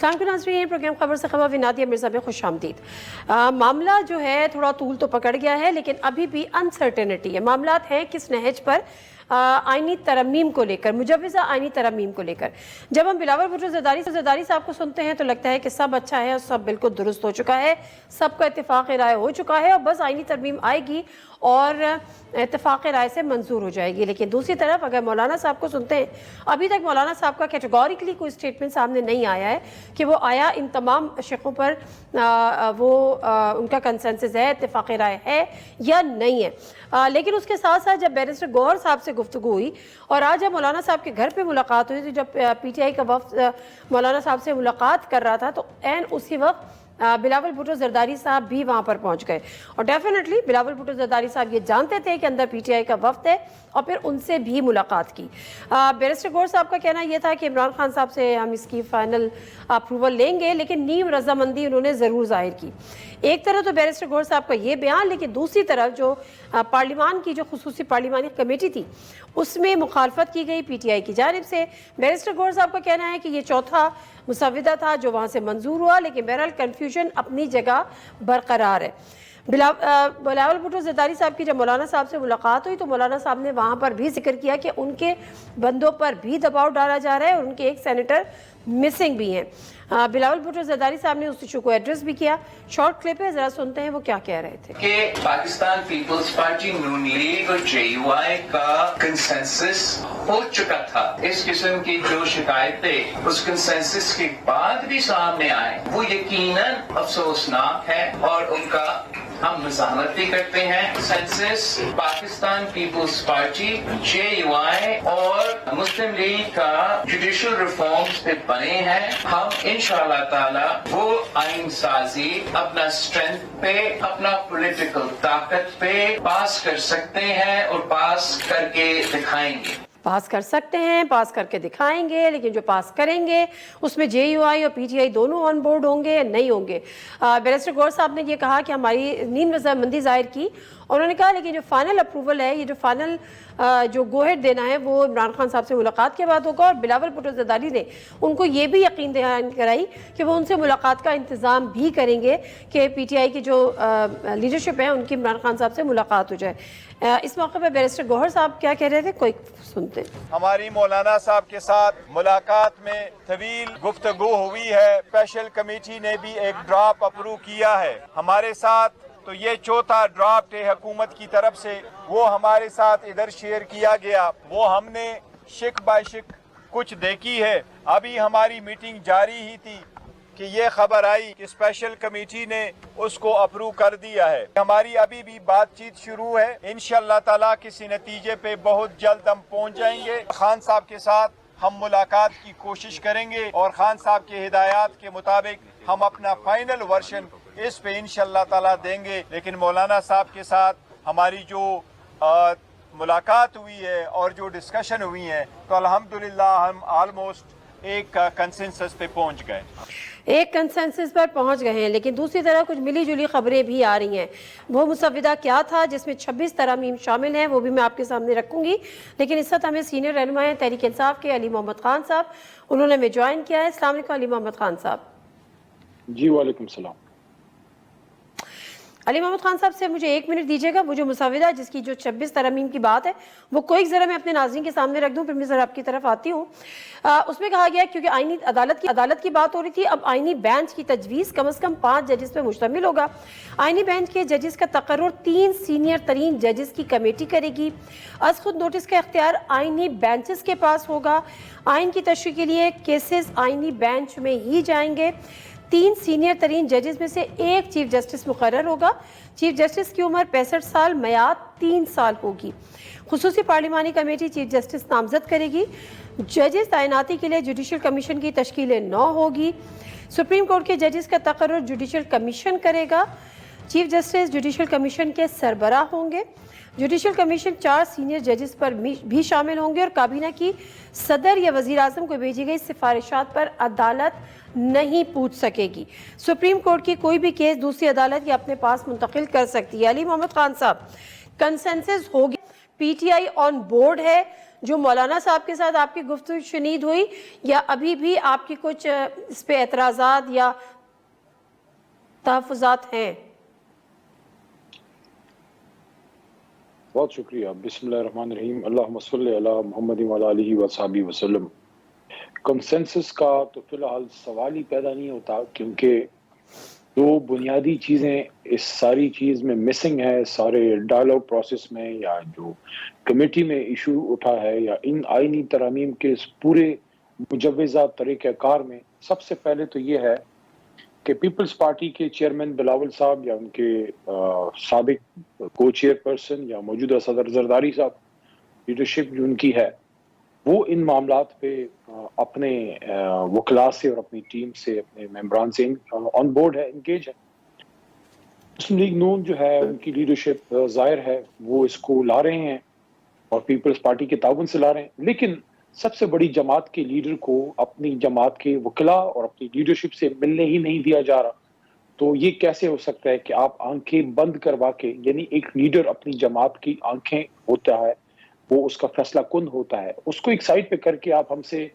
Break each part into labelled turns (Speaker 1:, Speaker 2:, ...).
Speaker 1: اسلام کے ناظرین، پروگرام خبر سے خبر نادیہ مرزا میں خوش آمدید۔ معاملہ جو ہے تھوڑا طول تو پکڑ گیا ہے، لیکن ابھی بھی انسرٹینٹی ہے۔ معاملات ہیں کس نہج پر؟ آئینی ترمیم کو لے کر، مجوزہ آئینی ترمیم کو لے کر۔ جب ہم بلاول بھٹو زرداری صاحب کو سنتے ہیں تو لگتا ہے کہ سب اچھا ہے اور سب بالکل درست ہو چکا ہے، سب کا اتفاق رائے ہو چکا ہے اور بس آئینی ترمیم آئے گی اور اتفاق رائے سے منظور ہو جائے گی۔ لیکن دوسری طرف اگر مولانا صاحب کو سنتے ہیں، ابھی تک مولانا صاحب کا کیٹیگوریکلی کوئی سٹیٹمنٹ سامنے نہیں آیا ہے کہ وہ آیا ان تمام شقوں پر ان کا کنسنسس ہے، اتفاق رائے ہے یا نہیں ہے۔ لیکن اس کے ساتھ ساتھ جب بیرسٹر گوہر صاحب سے گفتگو ہوئی اور آج جب مولانا صاحب کے گھر پہ ملاقات ہوئی، تو جب پی ٹی آئی کا وفد مولانا صاحب سے ملاقات کر رہا تھا تو عین اسی وقت بلاول بھٹو زرداری صاحب بھی وہاں پر پہنچ گئے، اور ڈیفینیٹلی بلاول بھٹو زرداری صاحب یہ جانتے تھے کہ اندر پی ٹی آئی کا وفد ہے اور پھر ان سے بھی ملاقات کی۔ بیرسٹر گوہر صاحب کا کہنا یہ تھا کہ عمران خان صاحب سے ہم اس کی فائنل اپروول لیں گے، لیکن نیم رضامندی انہوں نے ضرور ظاہر کی۔ ایک طرف تو بیرسٹر گوہر صاحب کا یہ بیان، لیکن دوسری طرف جو پارلیمان کی جو خصوصی پارلیمانی کمیٹی تھی اس میں مخالفت کی گئی پی ٹی آئی کی جانب سے۔ بیرسٹر گوہر صاحب کا کہنا ہے کہ یہ چوتھا مسودہ تھا جو وہاں سے منظور ہوا، لیکن بہرحال کنفیوژن اپنی جگہ برقرار ہے۔ بلاول بھٹو زرداری صاحب کی جب مولانا صاحب سے ملاقات ہوئی تو مولانا صاحب نے وہاں پر بھی ذکر کیا کہ ان کے بندوں پر بھی دباؤ ڈالا جا رہا ہے اور ان کے ایک سینیٹر مسنگ بھی ہیں۔ بلاول بھٹو زرداری صاحب نے اس ایشو کو ایڈریس بھی کیا۔ شارٹ کلپ ہے، ذرا سنتے ہیں وہ کیا کہہ رہے تھے۔
Speaker 2: کہ پاکستان پیپلز پارٹی نون لیگ اور جے یو آئی کا کنسنسس ہو چکا تھا۔ اس قسم کی جو شکایتیں اس کنسنسس کے بعد بھی سامنے آئے وہ یقیناً افسوسناک ہے اور ان کا ہم مزاحمت بھی کرتے ہیں۔ کنسنسس پاکستان پیپلز پارٹی، جے یو آئی اور مسلم لیگ کا جوڈیشل ریفارمز پہ بنے ہیں۔ ہم انشاءاللہ تعالی وہ آئین سازی اپنا اسٹرینتھ پہ، اپنا پولیٹیکل طاقت پہ پاس کر سکتے ہیں اور پاس کر کے دکھائیں گے۔
Speaker 1: پاس کر سکتے ہیں، پاس کر کے دکھائیں گے، لیکن جو پاس کریں گے اس میں جے یو آئی اور پی ٹی آئی دونوں آن بورڈ ہوں گے یا نہیں ہوں گے۔ بیرسٹر گوہر صاحب نے یہ کہا کہ ہماری نیم رضامندی ظاہر کی، انہوں نے کہا لیکن جو فائنل اپروول ہے، یہ جو فائنل جو گو ہیڈ دینا ہے وہ عمران خان صاحب سے ملاقات کے بعد ہوگا، اور بلاول بھٹو زرداری نے ان کو یہ بھی یقین دہانی کرائی کہ وہ ان سے ملاقات کا انتظام بھی کریں گے کہ پی ٹی آئی کی جو لیڈرشپ ہے ان کی عمران خان صاحب سے ملاقات ہو جائے۔ اس موقع پہ بیرسٹر گوہر صاحب کیا کہہ رہے تھے، کوئی سنتے ہیں۔
Speaker 3: ہماری مولانا صاحب کے ساتھ ملاقات میں طویل گفتگو ہوئی ہے، اسپیشل کمیٹی نے بھی ایک ڈراپ اپروو کیا ہے ہمارے ساتھ، تو یہ چوتھا ڈرافٹ حکومت کی طرف سے وہ ہمارے ساتھ ادھر شیئر کیا گیا، وہ ہم نے شک بائی شک کچھ دیکھی ہے۔ ابھی ہماری میٹنگ جاری ہی تھی کہ یہ خبر آئی کہ اسپیشل کمیٹی نے اس کو اپروو کر دیا ہے۔ ہماری ابھی بھی بات چیت شروع ہے، انشاءاللہ تعالیٰ کسی نتیجے پہ بہت جلد ہم پہنچ جائیں گے۔ خان صاحب کے ساتھ ہم ملاقات کی کوشش کریں گے اور خان صاحب کے ہدایات کے مطابق ہم اپنا فائنل ورژن اس پہ انشاءاللہ تعالیٰ دیں گے۔ لیکن مولانا صاحب کے ساتھ ہماری جو ملاقات ہوئی ہے اور جو ڈسکشن ہوئی ہے تو الحمدللہ ہم آلموسٹ ایک کنسنسس پہ پہنچ گئے،
Speaker 1: ایک کنسنسس پر پہنچ گئے ہیں۔ لیکن دوسری طرح کچھ ملی جلی خبریں بھی آ رہی ہیں۔ وہ مسودہ کیا تھا جس میں 26 ترامیم شامل ہیں، وہ بھی میں آپ کے سامنے رکھوں گی، لیکن اس وقت ہمیں سینئر رہنما ہیں تحریک انصاف کے علی محمد خان صاحب، انہوں نے ہمیں جوائن کیا ہے۔ السلام علیکم علی محمد خان صاحب۔
Speaker 4: جی وعلیکم السلام۔
Speaker 1: علی محمد خان صاحب سے مجھے 1 منٹ دیجیے گا، وہ جو مسودہ جس کی جو 26 ترامیم کی بات ہے وہ کوئی ذرا میں اپنے ناظرین کے سامنے رکھ دوں، پھر میں ذرا آپ کی طرف آتی ہوں۔ اس میں کہا گیا کیونکہ آئینی عدالت کی بات ہو رہی تھی، اب آئینی بینچ کی تجویز کم از کم 5 ججز پہ مشتمل ہوگا۔ آئینی بینچ کے ججز کا تقرر 3 سینئر ترین ججز کی کمیٹی کرے گی۔ از خود نوٹس کا اختیار آئینی بینچز کے پاس ہوگا۔ آئین کی تشریح کے لیے کیسز آئینی بینچ میں ہی جائیں گے۔ 3 سینئر ترین ججز میں سے ایک چیف جسٹس مقرر ہوگا۔ چیف جسٹس کی عمر 65 سال، میعاد 3 سال ہوگی۔ خصوصی پارلیمانی کمیٹی چیف جسٹس نامزد کرے گی۔ ججز تعیناتی کے لیے جوڈیشل کمیشن کی تشکیل 9 ہوگی۔ سپریم کورٹ کے ججز کا تقرر جوڈیشل کمیشن کرے گا۔ چیف جسٹس جوڈیشل کمیشن کے سربراہ ہوں گے۔ جوڈیشل کمیشن 4 سینئر ججز پر بھی شامل ہوں گے اور کابینہ کی صدر یا وزیر اعظم کو بھیجی گئی سفارشات پر عدالت نہیں پوچھ سکے گی۔ سپریم کورٹ کی کوئی بھی کیس دوسری عدالت یا اپنے پاس منتقل کر سکتی ہے۔ علی محمد خان صاحب، کنسنسس ہو گیا، P T I on board ہے، جو مولانا صاحب کے ساتھ آپ کی گفتگو شنید ہوئی، یا ابھی بھی آپ کی کچھ اس پہ اعتراضات یا تحفظات ہیں؟
Speaker 4: بہت شکریہ. بسم اللہ الرحمن الرحیم. اللہم صلی علی محمد وعلی آلہ وصحبہ وسلم. کنسنسس کا تو فی الحال سوال ہی پیدا نہیں ہوتا، کیونکہ دو بنیادی چیزیں اس ساری چیز میں مسنگ ہے، سارے ڈائلاگ پروسیس میں، یا جو کمیٹی میں ایشو اٹھا ہے، یا ان آئینی ترامیم کے اس پورے مجوزہ طریقہ کار میں. سب سے پہلے تو یہ ہے کہ پیپلز پارٹی کے چیئرمین بلاول صاحب، یا ان کے سابق کو چیئر پرسن یا موجودہ صدر زرداری صاحب، لیڈرشپ جو ان کی ہے، وہ ان معاملات پہ اپنے وکلاء سے اور اپنی ٹیم سے، اپنے ممبران سے آن بورڈ ہے، انگیج ہے. مسلم لیگ نون جو ہے، ان کی لیڈرشپ ظاہر ہے وہ اس کو لا رہے ہیں اور پیپلز پارٹی کے تعاون سے لا رہے ہیں، لیکن سب سے بڑی جماعت کے لیڈر کو اپنی جماعت کے وکلاء اور اپنی لیڈرشپ سے ملنے ہی نہیں دیا جا رہا. تو یہ کیسے ہو سکتا ہے کہ آپ آنکھیں بند کروا کے، یعنی ایک لیڈر اپنی جماعت کی آنکھیں ہوتا ہے، وہ اس کا فیصلہ کن ہوتا ہے، اس کو ایک سائڈ پہ کر کے آپ ہم سے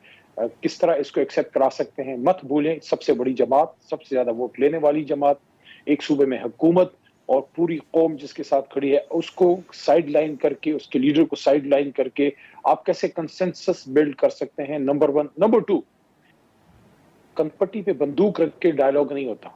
Speaker 4: کس طرح اس کو ایکسیپٹ کرا سکتے ہیں؟ مت بھولیں، سب سے بڑی جماعت، سب سے زیادہ ووٹ لینے والی جماعت، ایک صوبے میں حکومت اور پوری قوم جس کے ساتھ کھڑی ہے، اس کو سائیڈ لائن کر کے، اس کے لیڈر کو سائیڈ لائن کر کے آپ کیسے کنسنسس بلڈ کر سکتے ہیں؟ نمبر 1. نمبر 2، کنپٹی پہ بندوق رکھ کے ڈائلاگ نہیں ہوتا.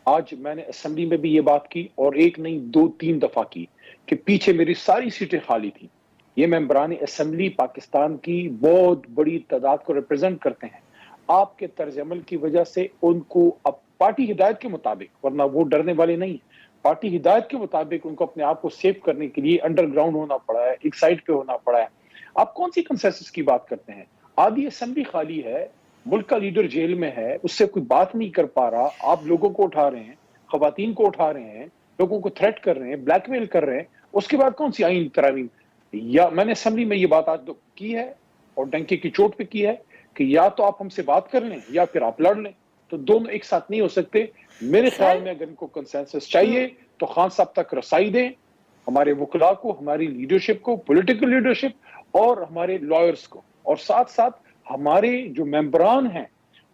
Speaker 4: آج میں نے اسمبلی میں بھی یہ بات کی، اور ایک نہیں 2-3 دفعہ کی، کہ پیچھے میری ساری سیٹیں خالی تھیں. یہ ممبران اسمبلی پاکستان کی بہت بڑی تعداد کو ریپرزینٹ کرتے ہیں. آپ کے طرز عمل کی وجہ سے ان کو اب پارٹی ہدایت کے مطابق، ورنہ وہ ڈرنے والے نہیں، پارٹی ہدایت کے مطابق ان کو اپنے آپ کو سیو کرنے کے لیے انڈر گراؤنڈ ہونا پڑا ہے، ایک سائڈ پہ ہونا پڑا ہے. آپ کون سی کنسنسس کی بات کرتے ہیں؟ آدھی اسمبلی خالی ہے، ملک کا لیڈر جیل میں ہے، اس سے کوئی بات نہیں کر پا رہا، آپ لوگوں کو اٹھا رہے ہیں، خواتین کو اٹھا رہے ہیں، لوگوں کو تھریٹ کر رہے ہیں، بلیک میل کر رہے ہیں. اس کے بعد کون سی آئین ترامیم؟ یا میں نے اسمبلی میں یہ بات آج کی ہے اور ڈنکے کی چوٹ پہ کی ہے کہ یا تو آپ ہم سے بات کر لیں یا پھر آپ لڑ لیں، تو دونوں ایک ساتھ نہیں ہو سکتے. میرے خیال میں اگر ان کو کنسنسس چاہیے تو خان صاحب تک رسائی دیں، ہمارے وکلاء کو، ہماری لیڈرشپ کو، پولیٹیکل لیڈرشپ اور ہمارے لائرز کو، اور ساتھ ساتھ ہمارے جو ممبران ہیں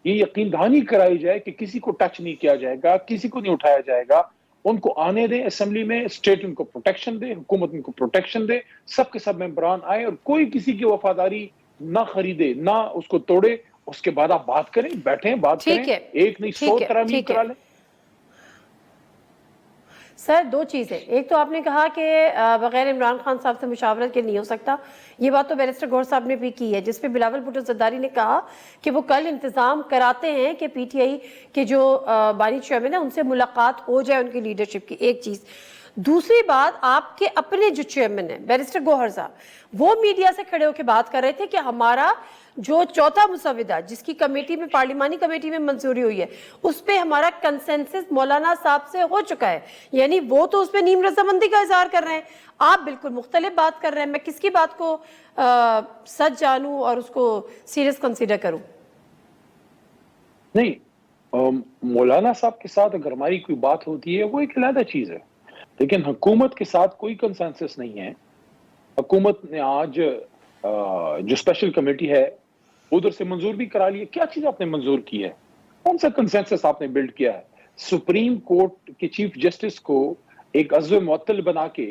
Speaker 4: یہ یقین دہانی کرائی جائے کہ کسی کو ٹچ نہیں کیا جائے گا، کسی کو نہیں اٹھایا جائے گا. ان کو آنے دیں اسمبلی میں، اسٹیٹ ان کو پروٹیکشن دے، حکومت ان کو پروٹیکشن دے، سب کے سب ممبران آئے اور کوئی کسی کی وفاداری نہ خریدے، نہ اس کو توڑے. اس کے بعد آپ بات کریں، بیٹھیں بات کریں، ایک نہیں 100 ترامیم کرا لیں.
Speaker 1: سر 2 چیزیں، ایک تو آپ نے کہا کہ بغیر عمران خان صاحب سے مشاورت کے نہیں ہو سکتا، یہ بات تو بیرسٹر گوہر صاحب نے بھی کی ہے، جس پہ بلاول بھٹو زرداری نے کہا کہ وہ کل انتظام کراتے ہیں کہ پی ٹی آئی کے جو بانی چیئرمین ہیں ان سے ملاقات ہو جائے ان کی لیڈرشپ کی. ایک چیز. دوسری بات، آپ کے اپنے جو چیئرمین ہیں بیرسٹر گوہر صاحب، وہ میڈیا سے کھڑے ہو کے بات کر رہے تھے کہ ہمارا جو چوتھا مسودہ جس کی کمیٹی میں، پارلیمانی کمیٹی میں منظوری ہوئی ہے، اس پہ ہمارا کنسنسس مولانا صاحب سے ہو چکا ہے. یعنی وہ تو اس پہ نیم رضامندی کا اظہار کر رہے ہیں، آپ بالکل مختلف بات کر رہے ہیں. میں کس کی بات کو سچ جانوں اور اس کو سیریس کنسیڈر کروں؟
Speaker 4: نہیں، مولانا صاحب کے ساتھ اگر ہماری کوئی بات ہوتی ہے وہ ایک علیحدہ چیز ہے، لیکن حکومت کے ساتھ کوئی کنسنسس نہیں ہے. حکومت نے آج جو اسپیشل کمیٹی ہے ادھر سے منظور بھی کرا لی ہے. کیا چیز آپ نے منظور کی ہے؟ کون سا کنسنسس آپ نے بلڈ کیا ہے؟ سپریم کورٹ کے چیف جسٹس کو ایک عضو معطل بنا کے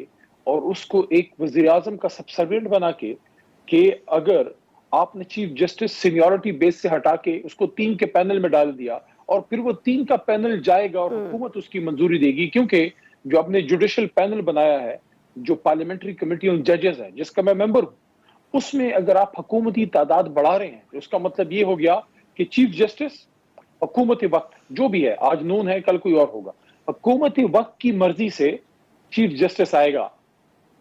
Speaker 4: اور اس کو ایک وزیر اعظم کا سبسروینٹ بنا کے، کہ اگر آپ نے چیف جسٹس سینیورٹی بیس سے ہٹا کے اس کو 3 کے پینل میں ڈال دیا، اور پھر وہ 3 کا پینل جائے گا اور حکومت اس کی منظوری دے گی، کیونکہ جو آپ نے جوڈیشل پینل بنایا ہے، جو پارلیمنٹری کمیٹی آن ججز ہے جس کا میں ممبر ہوں، اس میں اگر آپ حکومتی تعداد بڑھا رہے ہیں تو اس کا مطلب یہ ہو گیا کہ چیف جسٹس حکومت وقت جو بھی ہے، آج نون ہے کل کوئی اور ہوگا، حکومت وقت کی مرضی سے چیف جسٹس آئے گا،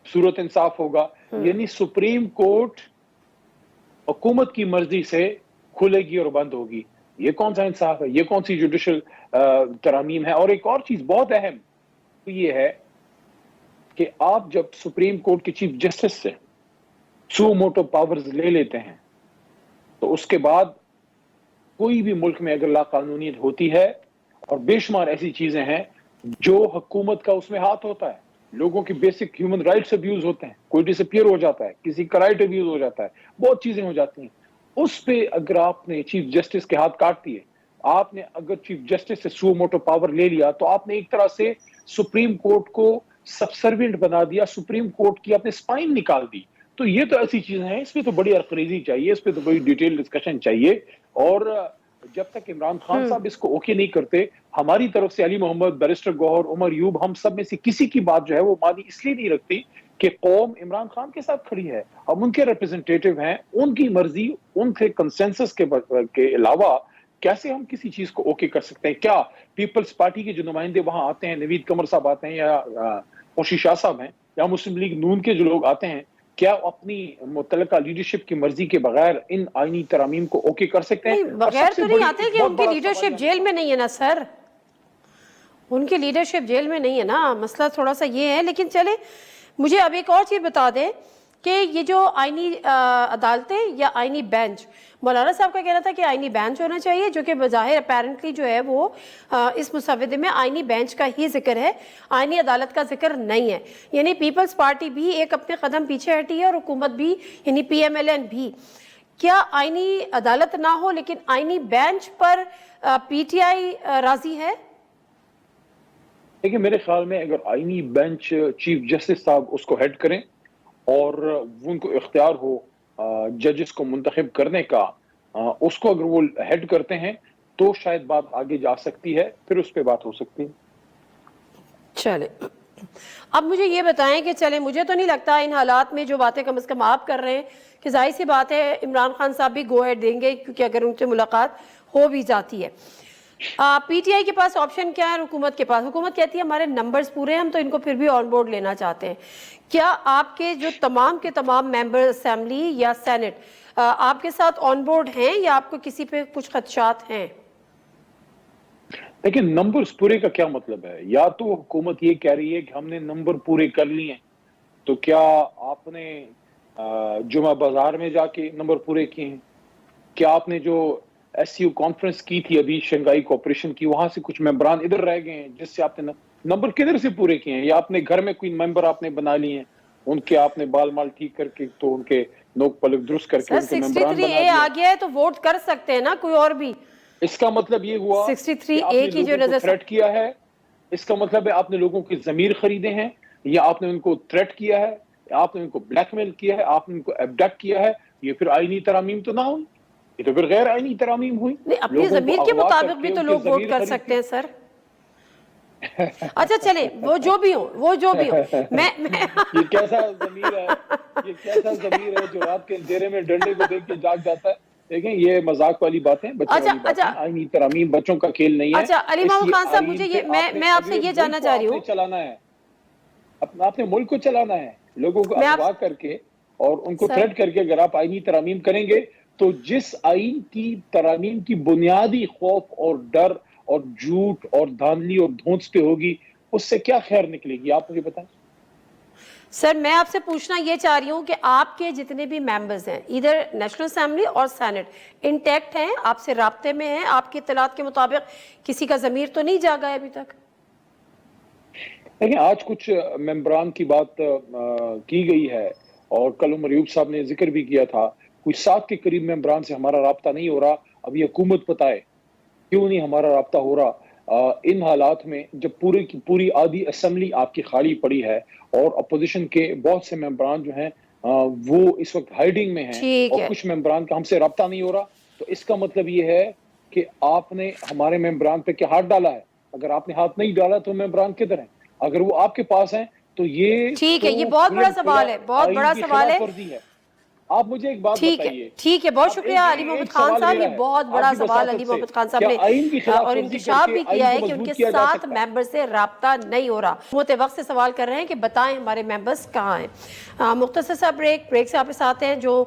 Speaker 4: صورت انصاف ہوگا. یعنی سپریم کورٹ حکومت کی مرضی سے کھلے گی اور بند ہوگی. یہ کون سا انصاف ہے؟ یہ کون سی جوڈیشل ترامیم ہے؟ اور ایک اور چیز بہت اہم یہ ہے کہ آپ جب سپریم کورٹ کے چیف جسٹس سے سو موٹو پاورز لے لیتے ہیں تو اس کے بعد کوئی بھی ملک میں اگر لا قانونیت ہوتی ہے، اور بے شمار ایسی چیزیں ہیں جو حکومت کا اس میں ہاتھ ہوتا ہے، لوگوں کے بیسک ہیومن رائٹس ابیوز ہوتے ہیں, کوئی ڈسپیئر ہو جاتا ہے, کسی کا رائٹ ابیوز ہو جاتا ہے, بہت چیزیں ہو جاتی ہیں. اس پہ اگر آپ نے چیف جسٹس کے ہاتھ کاٹ دیے, آپ نے اگر چیف جسٹس سے سو موٹو پاور لے لیا, تو آپ نے ایک طرح سے سپریم کورٹ کو سبسروینٹ بنا دیا, سپریم کورٹ کی آپ نے اسپائن نکال دی. تو یہ تو ایسی چیزیں ہیں, اس پہ تو بڑی ارقریزی چاہیے, اس پہ تو بڑی ڈیٹیل ڈسکشن چاہیے. اور جب تک عمران خان صاحب اس کو اوکے نہیں کرتے, ہماری طرف سے علی محمد, بیرسٹر گوہر, عمر یوب, ہم سب میں سے کسی کی بات جو ہے وہ مانی اس لیے نہیں رکھتی کہ قوم عمران خان کے ساتھ کھڑی ہے. اب ان کے ریپرزنٹیٹیو ہیں, ان کی مرضی, ان کے کنسنسس کے علاوہ کیسے ہم کسی چیز کو اوکے کر سکتے ہیں؟ کیا پیپلز پارٹی کے جو نمائندے وہاں آتے ہیں, نوید قمر صاحب آتے ہیں, یا خوشی شاہ صاحب ہیں, یا مسلم لیگ نون کے جو لوگ آتے ہیں, کیا اپنی متعلقہ لیڈرشپ کی مرضی کے بغیر ان آئینی ترامیم کو اوکے کر سکتے ہیں؟
Speaker 1: بغیر تو نہیں آتے کہ ان کی لیڈرشپ جیل میں نہیں ہے نا سر, ان کی لیڈرشپ جیل میں نہیں ہے نا, مسئلہ تھوڑا سا یہ ہے. لیکن چلے مجھے اب ایک اور چیز بتا دیں کہ یہ جو آئینی عدالتیں یا آئینی بینچ, مولانا صاحب کا کہنا تھا کہ آئینی بینچ ہونا چاہیے, جو کہ بظاہر اپیرنٹلی جو ہے وہ اس مسودے میں آئینی بینچ کا ہی ذکر ہے, آئینی عدالت کا ذکر نہیں ہے. یعنی پیپلز پارٹی بھی ایک اپنے قدم پیچھے ہٹی ہے, اور حکومت بھی, یعنی پی ایم ایل این بھی. کیا آئینی عدالت نہ ہو لیکن آئینی bench per P T I راضی ہے؟
Speaker 4: دیکھیں میرے خیال میں اگر آئینی بینچ چیف جسٹس صاحب اس کو ہیڈ کریں اور ان کو اختیار ہو ججز کو منتخب کرنے کا, اس کو اگر وہ ہیڈ کرتے ہیں تو شاید بات آگے جا سکتی ہے, پھر اس پہ بات ہو سکتی ہے.
Speaker 1: چلے اب مجھے یہ بتائیں کہ چلے مجھے تو نہیں لگتا ان حالات میں جو باتیں کم از کم آپ کر رہے ہیں کہ ظاہر سی بات ہے عمران خان صاحب بھی گو ہیڈ دیں گے, کیونکہ اگر ان سے ملاقات ہو بھی جاتی ہے. پی ٹی آئی کے پاس آپشن کیا ہے, حکومت کے پاس؟ حکومت کہتی ہے ہمارے نمبرز پورے ہیں, ہم تو ان کو پھر بھی آن بورڈ لینا چاہتے ہیں. کیا آپ کے جو تمام کے تمام ممبر اسمبلی یا سینٹ آپ کے ساتھ آن بورڈ ہیں, یا آپ کو کسی پہ کچھ خدشات ہیں؟
Speaker 4: لیکن نمبرز پورے کا کیا مطلب ہے؟ یا تو حکومت یہ کہہ رہی ہے کہ ہم نے نمبر پورے کر لیے ہیں, تو کیا آپ نے جمعہ بازار میں جا کے نمبر پورے کیے ہیں؟ کیا آپ نے جو ایس سی او کانفرنس کی تھی ابھی شنگھائی کوپریشن کی, وہاں سے کچھ ممبران ادھر رہ گئے ہیں جس سے آپ نے نمبر کدھر سے پورے کیے ہیں؟ یا آپ نے گھر میں کوئی ممبر آپ نے بنا لیے ہیں, ان کے آپ نے بال مال ٹھیک کر کے, تو ان کے نوک پلک درست کر کے ان کے ممبران بنا
Speaker 1: اے آ گیا ہے تو ووٹ کر سکتے ہیں نا کوئی اور بھی.
Speaker 4: اس کا مطلب یہ ہوا
Speaker 1: 63A کی جو نظر
Speaker 4: تھریٹ کیا ہے, اس کا مطلب ہے آپ نے لوگوں کے ضمیر خریدے ہیں, یا آپ نے ان کو تھریٹ کیا ہے, آپ نے ان کو بلیک میل کیا ہے, آپ نے ان کو ایبڈکٹ کیا ہے. یہ پھر آئینی ترامیم تو نہ ہوئی, یہ تو پھر غیر آئینی ترامیم ہوئی.
Speaker 1: اپنی ضمیر کے مطابق بھی تو لوگ ووٹ کر سکتے ہیں سر. اچھا چلیں وہ جو بھی ہوں, وہ جو بھی ہوں, میں
Speaker 4: یہ کیسا ضمیر ہے, یہ کیسا ضمیر ہے جو رات کے اندھیرے میں ڈنڈے کو دیکھ کے جاگ جاتا ہے؟ دیکھیں یہ مذاق والی باتیں, بچوں والی باتیں, آئینی ترامیم بچوں کا کھیل نہیں ہے.
Speaker 1: اچھا علی محمد خان صاحب, مجھے یہ میں آپ سے یہ جاننا چاہ رہی ہوں,
Speaker 4: چلانا ہے آپ نے ملک کو چلانا ہے, لوگوں کو اغوا کر کے اور ان کو تھریٹ کر کے اگر آپ آئینی ترامیم کریں گے تو جس آئین کی ترامیم کی بنیادی خوف اور ڈر اور جھوٹ اور دھاندلی اور دھونس پہ ہوگی, اس سے کیا خیر نکلے گی؟ آپ مجھے بتائیں.
Speaker 1: سر میں آپ سے پوچھنا یہ چاہ رہی ہوں کہ آپ کے جتنے بھی ممبرز ہیں ادھر نیشنل اسمبلی اور سینٹ انٹیکٹ ہیں, آپ سے رابطے میں ہیں, آپ کی اطلاعات کے مطابق کسی کا ضمیر تو نہیں جاگا ہے ابھی تک؟
Speaker 4: دیکھیں آج کچھ ممبران کی بات کی گئی ہے, اور کل عمر یوب صاحب نے ذکر بھی کیا تھا, کچھ 7 کے قریب ممبران سے ہمارا رابطہ نہیں ہو رہا. اب یہ حکومت بتائے کیوں نہیں ہمارا رابطہ ہو رہا ان حالات میں جب پوری کی پوری آدھی اسمبلی آپ کی خالی پڑی ہے, اور اپوزیشن کے بہت سے ممبران جو ہیں وہ اس وقت ہائیڈنگ میں ہیں, اور کچھ ممبران کا ہم سے رابطہ نہیں ہو رہا. تو اس کا مطلب یہ ہے کہ آپ نے ہمارے ممبران پہ کیا ہاتھ ڈالا ہے؟ اگر آپ نے ہاتھ نہیں ڈالا تو ممبران کدھر ہیں؟ اگر وہ آپ کے پاس ہیں تو یہ
Speaker 1: ٹھیک ہے, یہ بہت بڑا سوال ہے, بہت بڑا سوال ہے.
Speaker 4: آپ مجھے ایک بات بتائیے.
Speaker 1: ٹھیک ہے, بہت شکریہ علی محمد خان صاحب, یہ بہت بڑا سوال علی محمد خان صاحب نے اور انکشاف بھی کیا ہے کہ ان کے 7 ممبر سے رابطہ نہیں ہو رہا. وہ وقت سے سوال کر رہے ہیں کہ بتائیں ہمارے ممبرز کہاں ہیں. مختصر سا بریک سے آپ کے ساتھ ہیں. جو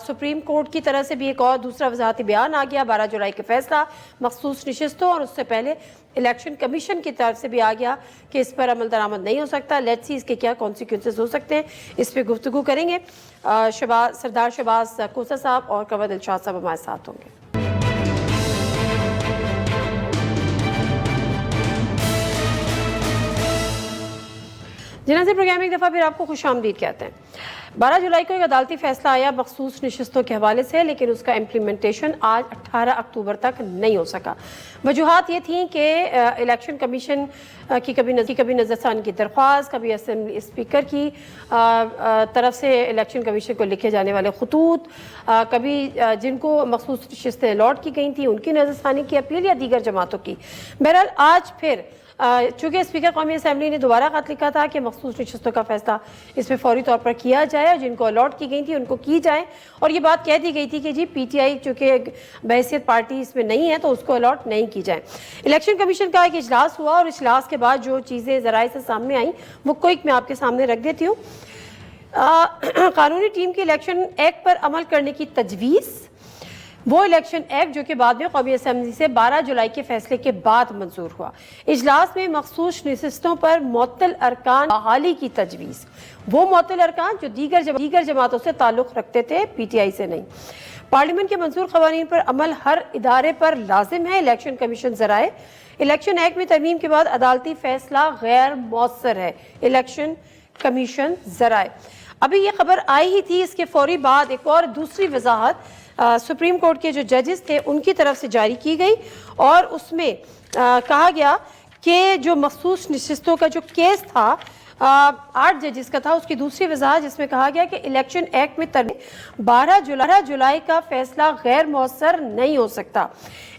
Speaker 1: سپریم کورٹ کی طرف سے بھی ایک اور دوسرا وضاحتی بیان آ گیا, 12 جولائی کے فیصلہ مخصوص نشستوں, اور اس سے پہلے الیکشن کمیشن کی طرف سے بھی آ گیا کہ اس پر عمل درآمد نہیں ہو سکتا. لیٹس سی اس کے کیا کانسیکوینسز ہو سکتے ہیں, اس پہ گفتگو کریں گے. سردار شہباز کوثر صاحب اور کنور دلشاد صاحب ہمارے ساتھ ہوں گے. جنازے پروگرام میں ایک دفعہ پھر آپ کو خوش آمدید کہتے ہیں۔ 12 جولائی کو ایک عدالتی فیصلہ آیا مخصوص نشستوں کے حوالے سے، لیکن اس کا امپلیمنٹیشن آج 18 اکتوبر تک نہیں ہو سکا۔ وجوہات یہ تھیں کہ الیکشن کمیشن کی کبھی نظر ثانی کی درخواست، کبھی اسمبلی اسپیکر کی طرف سے الیکشن کمیشن کو لکھے جانے والے خطوط، کبھی جن کو مخصوص نشستیں الاٹ کی گئی تھیں ان کی نظر ثانی کی اپیل یا دیگر جماعتوں کی۔ بہرحال آج پھر چونکہ اسپیکر قومی اسمبلی نے دوبارہ خط لکھا تھا کہ مخصوص نشستوں کا فیصلہ اس پہ فوری طور پر کیا جائے اور جن کو الاٹ کی گئی تھی ان کو کی جائے، اور یہ بات کہہ دی گئی تھی کہ جی پی ٹی آئی چونکہ بحیثیت پارٹی اس میں نہیں ہے تو اس کو الاٹ نہیں کی جائے۔ الیکشن کمیشن کا ایک اجلاس ہوا اور اجلاس کے بعد جو چیزیں ذرائع سے سامنے آئیں وہ کوئک میں آپ کے سامنے رکھ دیتی ہوں۔ قانونی ٹیم کی الیکشن ایکٹ پر عمل کرنے کی تجویز، وہ الیکشن ایکٹ جو کہ بعد میں قومی اسمبلی سے 12 جولائی کے فیصلے کے بعد منظور ہوا۔ اجلاس میں مخصوص نشستوں پر معطل ارکان بحالی کی تجویز، وہ معطل ارکان جو دیگر جماعتوں سے تعلق رکھتے تھے، پی ٹی آئی سے نہیں۔ پارلیمنٹ کے منظور قوانین پر عمل ہر ادارے پر لازم ہے۔ الیکشن کمیشن ذرائع، الیکشن ایکٹ میں ترمیم کے بعد عدالتی فیصلہ غیر مؤثر ہے۔ الیکشن کمیشن ذرائع، ابھی یہ خبر آئی ہی تھی، اس کے فوری بعد ایک اور دوسری وضاحت سپریم کورٹ کے جو ججز تھے ان کی طرف سے جاری کی گئی، اور اس میں کہا گیا کہ جو مخصوص نشستوں کا جو کیس تھا 8 ججز کا تھا، اس کی دوسری وضاحت جس میں کہا گیا کہ الیکشن ایکٹ میں ترمیم 12 جولائی کا فیصلہ غیر مؤثر نہیں ہو سکتا۔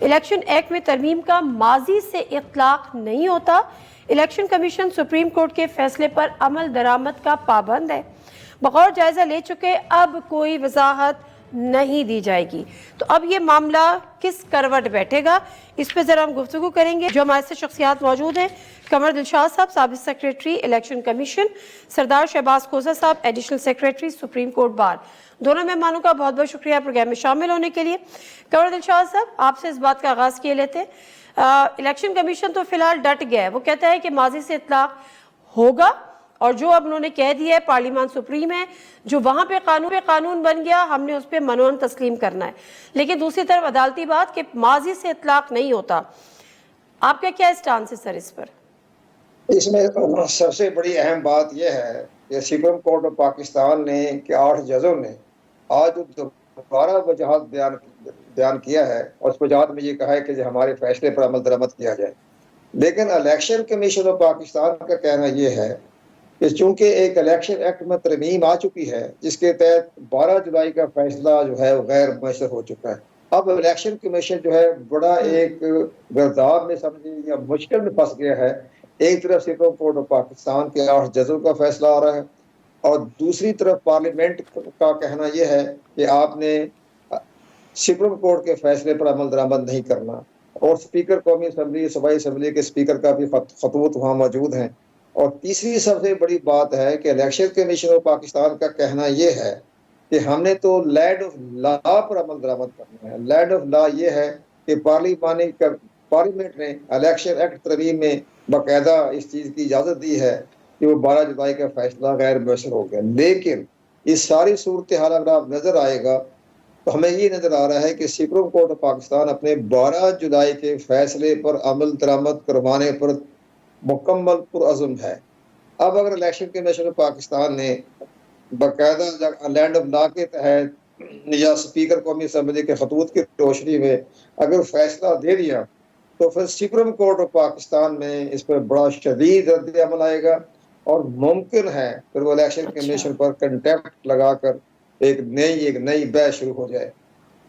Speaker 1: الیکشن ایکٹ میں ترمیم کا ماضی سے اطلاق نہیں ہوتا۔ الیکشن کمیشن سپریم کورٹ کے فیصلے پر عمل درآمد کا پابند ہے۔ بغور جائزہ لے چکے اب کوئی وضاحت نہیں دی جائے گی۔ تو اب یہ معاملہ کس کروٹ بیٹھے گا، اس پہ ذرا ہم گفتگو کریں گے۔ جو ہمارے سے شخصیات موجود ہیں، قمر دلشاد صاحب سابق سیکریٹری الیکشن کمیشن، سردار شہباز کھوسہ صاحب additional secretary supreme court bar, دونوں مہمانوں کا بہت بہت شکریہ پروگرام میں شامل ہونے کے لیے۔ قمر دلشاد صاحب، آپ سے اس بات کا آغاز کیے لیتے، الیکشن کمیشن تو فی الحال ڈٹ گیا ہے، وہ کہتا ہے کہ ماضی سے اطلاق ہوگا، اور جو اب انہوں نے کہہ دیا ہے پارلیمان سپریم ہے، جو وہاں پہ قانون بن گیا ہم نے اس پہ منون تسلیم کرنا ہے، لیکن دوسری طرف عدالتی بات کہ ماضی سے اطلاق نہیں ہوتا۔ آپ کا کیا اسٹانس ہے سر اس پر؟
Speaker 5: اس میں سب سے بڑی اہم بات یہ ہے کہ سپریم کورٹ آف پاکستان نے کہ 8 ججوں نے آج دوبارہ وجوہات بیان کیا ہے، اور اس وجوہات میں یہ کہا ہے کہ ہمارے فیصلے پر عمل درآمد کیا جائے، لیکن الیکشن کمیشن آف پاکستان کا کہنا یہ ہے کہ چونکہ ایک الیکشن ایکٹ میں ترمیم آ چکی ہے جس کے تحت 12 جولائی کا فیصلہ جو ہے وہ غیر مؤثر ہو چکا ہے، اب الیکشن کمیشن جو ہے بڑا ایک گرداب میں سمجھے یا مشکل میں پھنس گیا ہے۔ ایک طرف سپریم کورٹ آف پاکستان کے 8 ججوں کا فیصلہ آ رہا ہے، اور دوسری طرف پارلیمنٹ کا کہنا یہ ہے کہ آپ نے سپریم کورٹ کے فیصلے پر عمل درآمد نہیں کرنا، اور اسپیکر قومی اسمبلی صوبائی اسمبلی کے اسپیکر کا بھی خطوط وہاں موجود ہیں۔ اور تیسری سب سے بڑی بات ہے کہ الیکشن کمیشن آف پاکستان کا کہنا یہ ہے کہ ہم نے تو لینڈ آف لا پر عمل درآمد کرنا ہے۔ لینڈ آف لا یہ ہے کہ پارلیمنٹ نے الیکشن ایکٹ ترمیم میں باقاعدہ اس چیز کی اجازت دی ہے کہ وہ 12 جولائی کا فیصلہ غیر مؤثر ہو گیا، لیکن اس ساری صورتحال اگر آپ نظر آئے گا تو ہمیں یہ نظر آ رہا ہے کہ سپریم کورٹ آف پاکستان اپنے 12 جولائی کے فیصلے پر عمل درآمد کروانے پر مکمل پرعزم ہے۔ اب اگر الیکشن کمیشن آف پاکستان نے باقاعدہ لینڈ آف لا کے تحت یا اسپیکر قومی اسمبلی کے خطوط کی روشنی میں اگر فیصلہ دے دیا تو پھر سپریم کورٹ آف پاکستان میں اس پر بڑا شدید رد عمل آئے گا، اور ممکن ہے پھر وہ الیکشن کمیشن پر کنٹیمپٹ لگا کر ایک نئی بحث شروع ہو جائے۔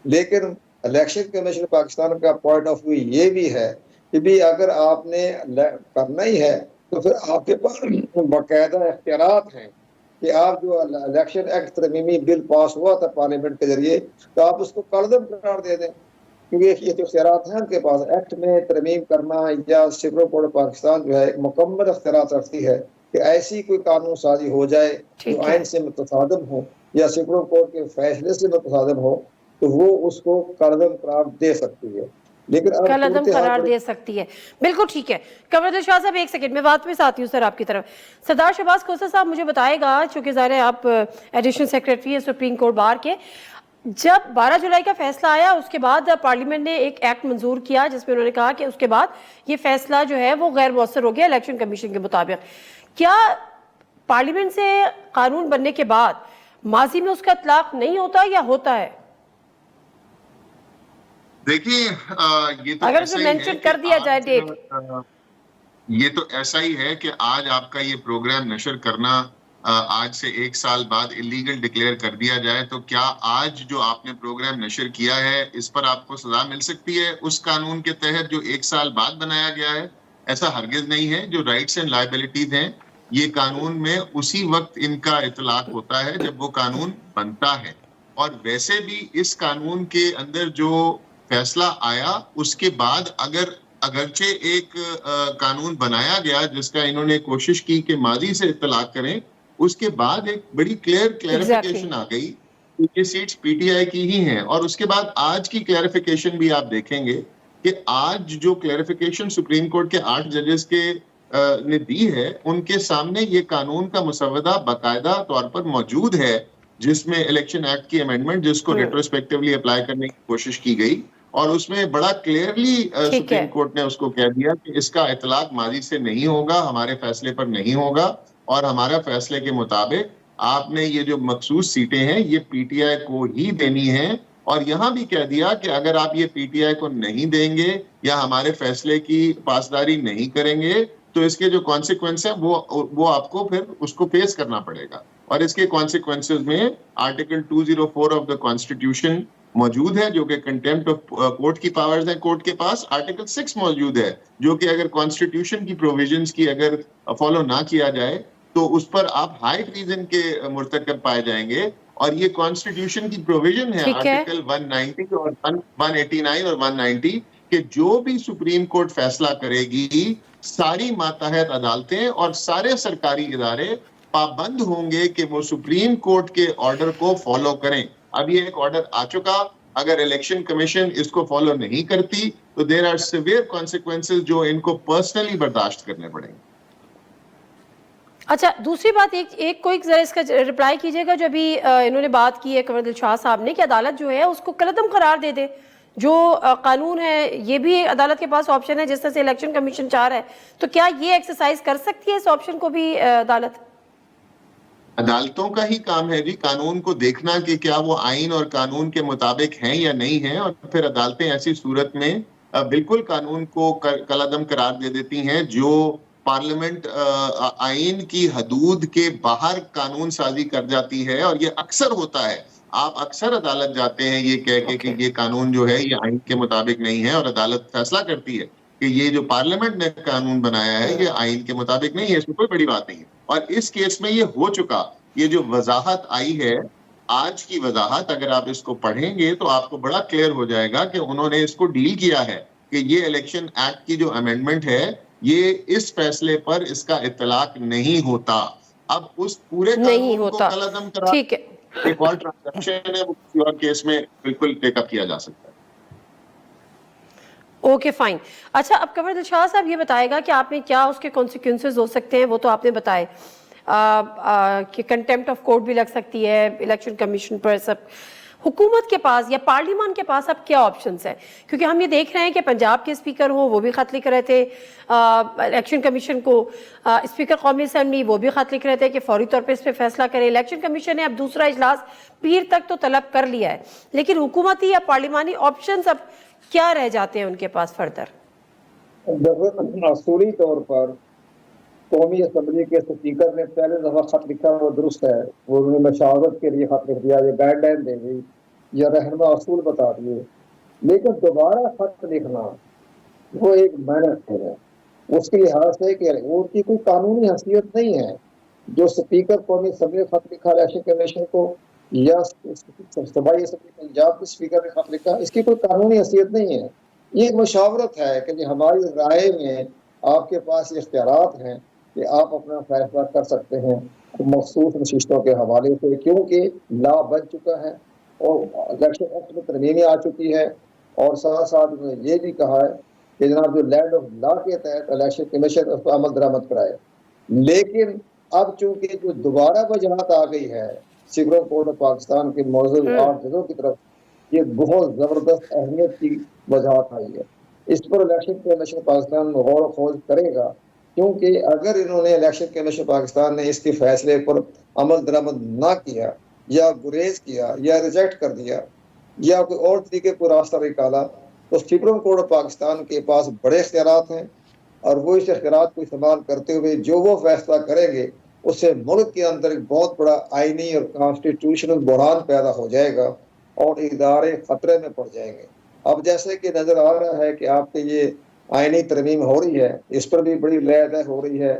Speaker 5: لیکن الیکشن کمیشن پاکستان کا پوائنٹ آف ویو یہ بھی ہے کہ بھی اگر آپ نے کرنا ہی ہے تو پھر آپ کے پاس باقاعدہ اختیارات ہیں کہ آپ جو الیکشن ایکٹ ترمیمی بل پاس ہوا تھا پارلیمنٹ کے ذریعے تو آپ اس کو کالعدم قرار دے دیں، کیونکہ یہ جو اختیارات ہیں ان کے پاس ایکٹ میں ترمیم کرنا، یا سپریم کورٹ پاکستان جو ہے مکمل اختیارات رکھتی ہے کہ ایسی کوئی قانون سازی ہو جائے جو آئین سے متصادم ہو یا سپریم کورٹ کے فیصلے سے متصادم ہو تو وہ اس کو کالعدم قرار دے سکتی ہے، لیکن
Speaker 1: کالعدم قرار دے سکتی ہے۔ بالکل ٹھیک ہے قمر دلشاد صاحب، ایک سیکنڈ میں بات میں آتی ہوں سر آپ کی طرف۔ سردار شہباز کھوسہ صاحب مجھے بتائے گا، چونکہ ظاہر ہے آپ ایڈیشنل سیکریٹری ہیں سپریم کورٹ بار کے، جب 12 جولائی کا فیصلہ آیا اس کے بعد پارلیمنٹ نے ایک ایکٹ منظور کیا جس میں انہوں نے کہا کہ اس کے بعد یہ فیصلہ جو ہے وہ غیر مؤثر ہو گیا الیکشن کمیشن کے مطابق، کیا پارلیمنٹ سے قانون بننے کے بعد ماضی میں اس کا اطلاق نہیں ہوتا یا ہوتا ہے؟
Speaker 6: دیکھیے یہ تو
Speaker 1: اگر
Speaker 6: ایسا
Speaker 1: اسے
Speaker 6: ہی ہے
Speaker 1: مینشن
Speaker 6: کہ
Speaker 1: کر دیا جائے ڈیٹ.
Speaker 6: یہ تو ایسا ہی ہے کہ آج آپ کا یہ پروگرام نشر کرنا آج سے 1 سال بعد اللیگل ڈکلیئر کر دیا جائے تو کیا آج جو آپ نے پروگرام نشر کیا ہے اس پر آپ کو سزا مل سکتی ہے اس قانون کے تحت جو 1 سال بعد بنایا گیا ہے؟ ایسا ہرگز نہیں ہے. جو رائٹس اینڈ لائبلٹیز ہیں یہ قانون میں اسی وقت ان کا اطلاق ہوتا ہے جب وہ قانون بنتا ہے. اور ویسے بھی اس قانون کے اندر جو فیصلہ آیا اس کے بعد اگرچہ ایک قانون بنایا گیا جس کا انہوں نے کوشش کی کہ ماضی سے اطلاق کریں، اس کے بعد ایک بڑی کلیریفیکیشن آ گئی. یہ سیٹس پی ٹی آئی کی ہی ہیں. اور اس کے بعد آج کی کلیریفیکیشن بھی آپ دیکھیں گے کہ آج جو کلیریفیکیشن سپریم کورٹ کے 8 ججز کے نے دی ہے ان کے سامنے یہ قانون کا مسودہ باقاعدہ طور پر موجود ہے جس میں الیکشن ایکٹ کی امینڈمنٹ جس کو ریٹروسپیکٹیولی اپلائی کرنے کی کوشش کی گئی اور اس میں بڑا کلیئرلی سپریم کورٹ نے اس کو کہہ دیا کہ اس کا اطلاق ماضی سے نہیں ہوگا، ہمارے فیصلے پر نہیں ہوگا اور ہمارا فیصلے کے مطابق آپ نے یہ جو مخصوص سیٹیں ہیں یہ پی ٹی آئی کو ہی دینی ہیں. اور یہاں بھی کہہ دیا کہ اگر آپ یہ پی ٹی آئی کو نہیں دیں گے یا ہمارے فیصلے کی پاسداری نہیں کریں گے تو اس کے جو کانسیکوینس ہیں وہ آپ کو پھر اس کو فیس کرنا پڑے گا. اور اس کے کانسیکوینسز میں آرٹیکل 204 آف دا کانسٹیٹیوشن موجود ہے جو کہ کنٹیمپٹ آف کورٹ کی پاورز ہیں کورٹ کے پاس. آرٹیکل 6 موجود ہے جو کہ اگر کانسٹیٹیوشن کی پروویژنز کی اگر فالو نہ کیا جائے تو اس پر آپ ہائی ٹریزن کے مرتکب پائے جائیں گے. اور یہ کانسٹیٹیوشن کی پروویژن ہے آرٹیکل 190 اور 189 اور 190 کہ جو بھی سپریم کورٹ فیصلہ کرے گی ساری ماتحت عدالتیں اور سارے سرکاری ادارے پابند ہوں گے کہ وہ سپریم کورٹ کے آرڈر کو فالو کریں. اب یہ ایک آرڈر آ چکا، اگر الیکشن کمیشن اس کو فالو نہیں کرتی تو دیر آر سیویئر کانسیکوینسز جو ان کو پرسنلی برداشت کرنے پڑیں گے.
Speaker 1: اچھا دوسری بات ایک کوئی ذرا اس کا رپلائی کیجئے گا جو ابھی انہوں نے بات کی ہے کنور دلشاد صاحب نے کہ عدالت جو ہے اس کو کالعدم قرار دے دے. جو قانون ہے یہ بھی عدالت کے پاس آپشن ہے جس طرح سے الیکشن کمیشن چاہ رہا ہے، تو کیا یہ ایکسرسائز کر سکتی ہے اس آپشن کو بھی عدالت؟
Speaker 6: عدالتوں کا ہی کام ہے جی قانون کو دیکھنا کہ کیا وہ آئین اور قانون کے مطابق ہیں یا نہیں ہیں، اور پھر عدالتیں ایسی صورت میں بالکل قانون کو کالعدم قرار دے دیتی ہیں جو پارلیمنٹ آئین کی حدود کے باہر قانون سازی کر جاتی ہے. اور یہ اکثر ہوتا ہے، آپ اکثر عدالت جاتے ہیں یہ کہہ کے کہ یہ قانون جو ہے یہ آئین کے مطابق نہیں ہے اور عدالت فیصلہ کرتی ہے کہ یہ جو پارلیمنٹ نے قانون بنایا ہے یہ آئین کے مطابق نہیں ہے. اس میں کوئی بڑی بات نہیں ہے. اور اس کیس میں یہ ہو چکا. یہ جو وضاحت آئی ہے آج کی وضاحت اگر آپ اس کو پڑھیں گے تو آپ کو بڑا کلیئر ہو جائے گا کہ انہوں نے اس کو ڈیل کیا ہے کہ یہ الیکشن ایکٹ کی جو امینڈمنٹ ہے یہ اس فیصلے پر اس کا اطلاق نہیں ہوتا. اب اس پورے قانون کو کالعدم قرار ایک اور ٹرانزیکشن ہے وہ کسی اور کیس میں بالکل ٹیک اپ کیا جا سکتا ہے.
Speaker 1: Okay fine. اچھا اب کنور دلشاد صاحب یہ بتائے گا کہ آپ نے کیا اس کے کانسیکوینسز ہو سکتے ہیں، وہ تو آپ نے بتائے کہ کنٹیمپٹ آف کورٹ بھی لگ سکتی ہے الیکشن کمیشن پر. سب حکومت کے پاس یا پارلیمان کے پاس اب کیا آپشنز ہیں؟ کیونکہ ہم یہ دیکھ رہے ہیں کہ پنجاب کے اسپیکر ہوں وہ بھی خط لکھ رہے تھے الیکشن کمیشن کو، اسپیکر قومی اسمبلی وہ بھی خط لکھ رہے تھے کہ فوری طور پہ اس پہ فیصلہ کریں. الیکشن کمیشن نے اب دوسرا اجلاس پیر تک تو طلب کر لیا ہے، لیکن حکومتی یا پارلیمانی آپشنز اب کیا رہ جاتے ہیں ان کے پاس فردر؟
Speaker 5: اصولی طور پر قومی اسمبلی کے اسپیکر نے پہلے دفعہ خط لکھا وہ درست ہے، وہ انہوں نے مشاورت کے لیے خط لکھ دیا، یہ گائیڈ لائن دے گئی یا رہنما اصول بتا دیے. لیکن دوبارہ خط لکھنا وہ ایک محنت ہے اس کے لحاظ سے کہ وہ کی کوئی قانونی حیثیت نہیں ہے. جو اسپیکر قومی اسمبلی خط لکھا الیکشن کمیشن کو یا صوبائی اسمبلی پنجاب کے اسپیکر نے خط لکھا، اس کی کوئی قانونی حیثیت نہیں ہے. یہ ایک مشاورت ہے کہ ہماری رائے میں آپ کے پاس یہ اختیارات ہیں کہ آپ اپنا فیصلہ کر سکتے ہیں مخصوص نشستوں کے حوالے سے، کیونکہ لا بن چکا ہے اور الیکشن ایکٹ میں ترمیمیں آ چکی ہے. اور ساتھ ساتھ انہوں نے یہ بھی کہا ہے کہ جناب جو لینڈ آف لا کے تحت الیکشن کمیشن اس پر عمل درآمد کرائے. لیکن اب چونکہ جو دوبارہ وجاہت آ گئی ہے سپریم کورٹ آف پاکستان کے موجود 8 ججوں کی طرف، یہ بہت زبردست اہمیت کی وجاہت آئی ہے. اس پر الیکشن کمیشن پاکستان غور و خوض کرے گا کیونکہ اگر انہوں نے الیکشن کمیشن پاکستان نے اس کے فیصلے پر عمل درآمد نہ کیا یا گریز کیا یا ریجیکٹ کر دیا یا کوئی اور طریقے کو راستہ نکالا تو سپریم کورٹ آف پاکستان کے پاس بڑے اختیارات ہیں، اور وہ اس اختیارات کو استعمال کرتے ہوئے جو وہ فیصلہ کریں گے اس سے ملک کے اندر ایک بہت بڑا آئینی اور کانسٹیٹیوشنل بحران پیدا ہو جائے گا اور ادارے خطرے میں پڑ جائیں گے۔ اب جیسے کہ نظر آ رہا ہے کہ آپ کے یہ آئینی ترمیم ہو رہی ہے، اس پر بھی بڑی لے دہ ہو رہی ہے،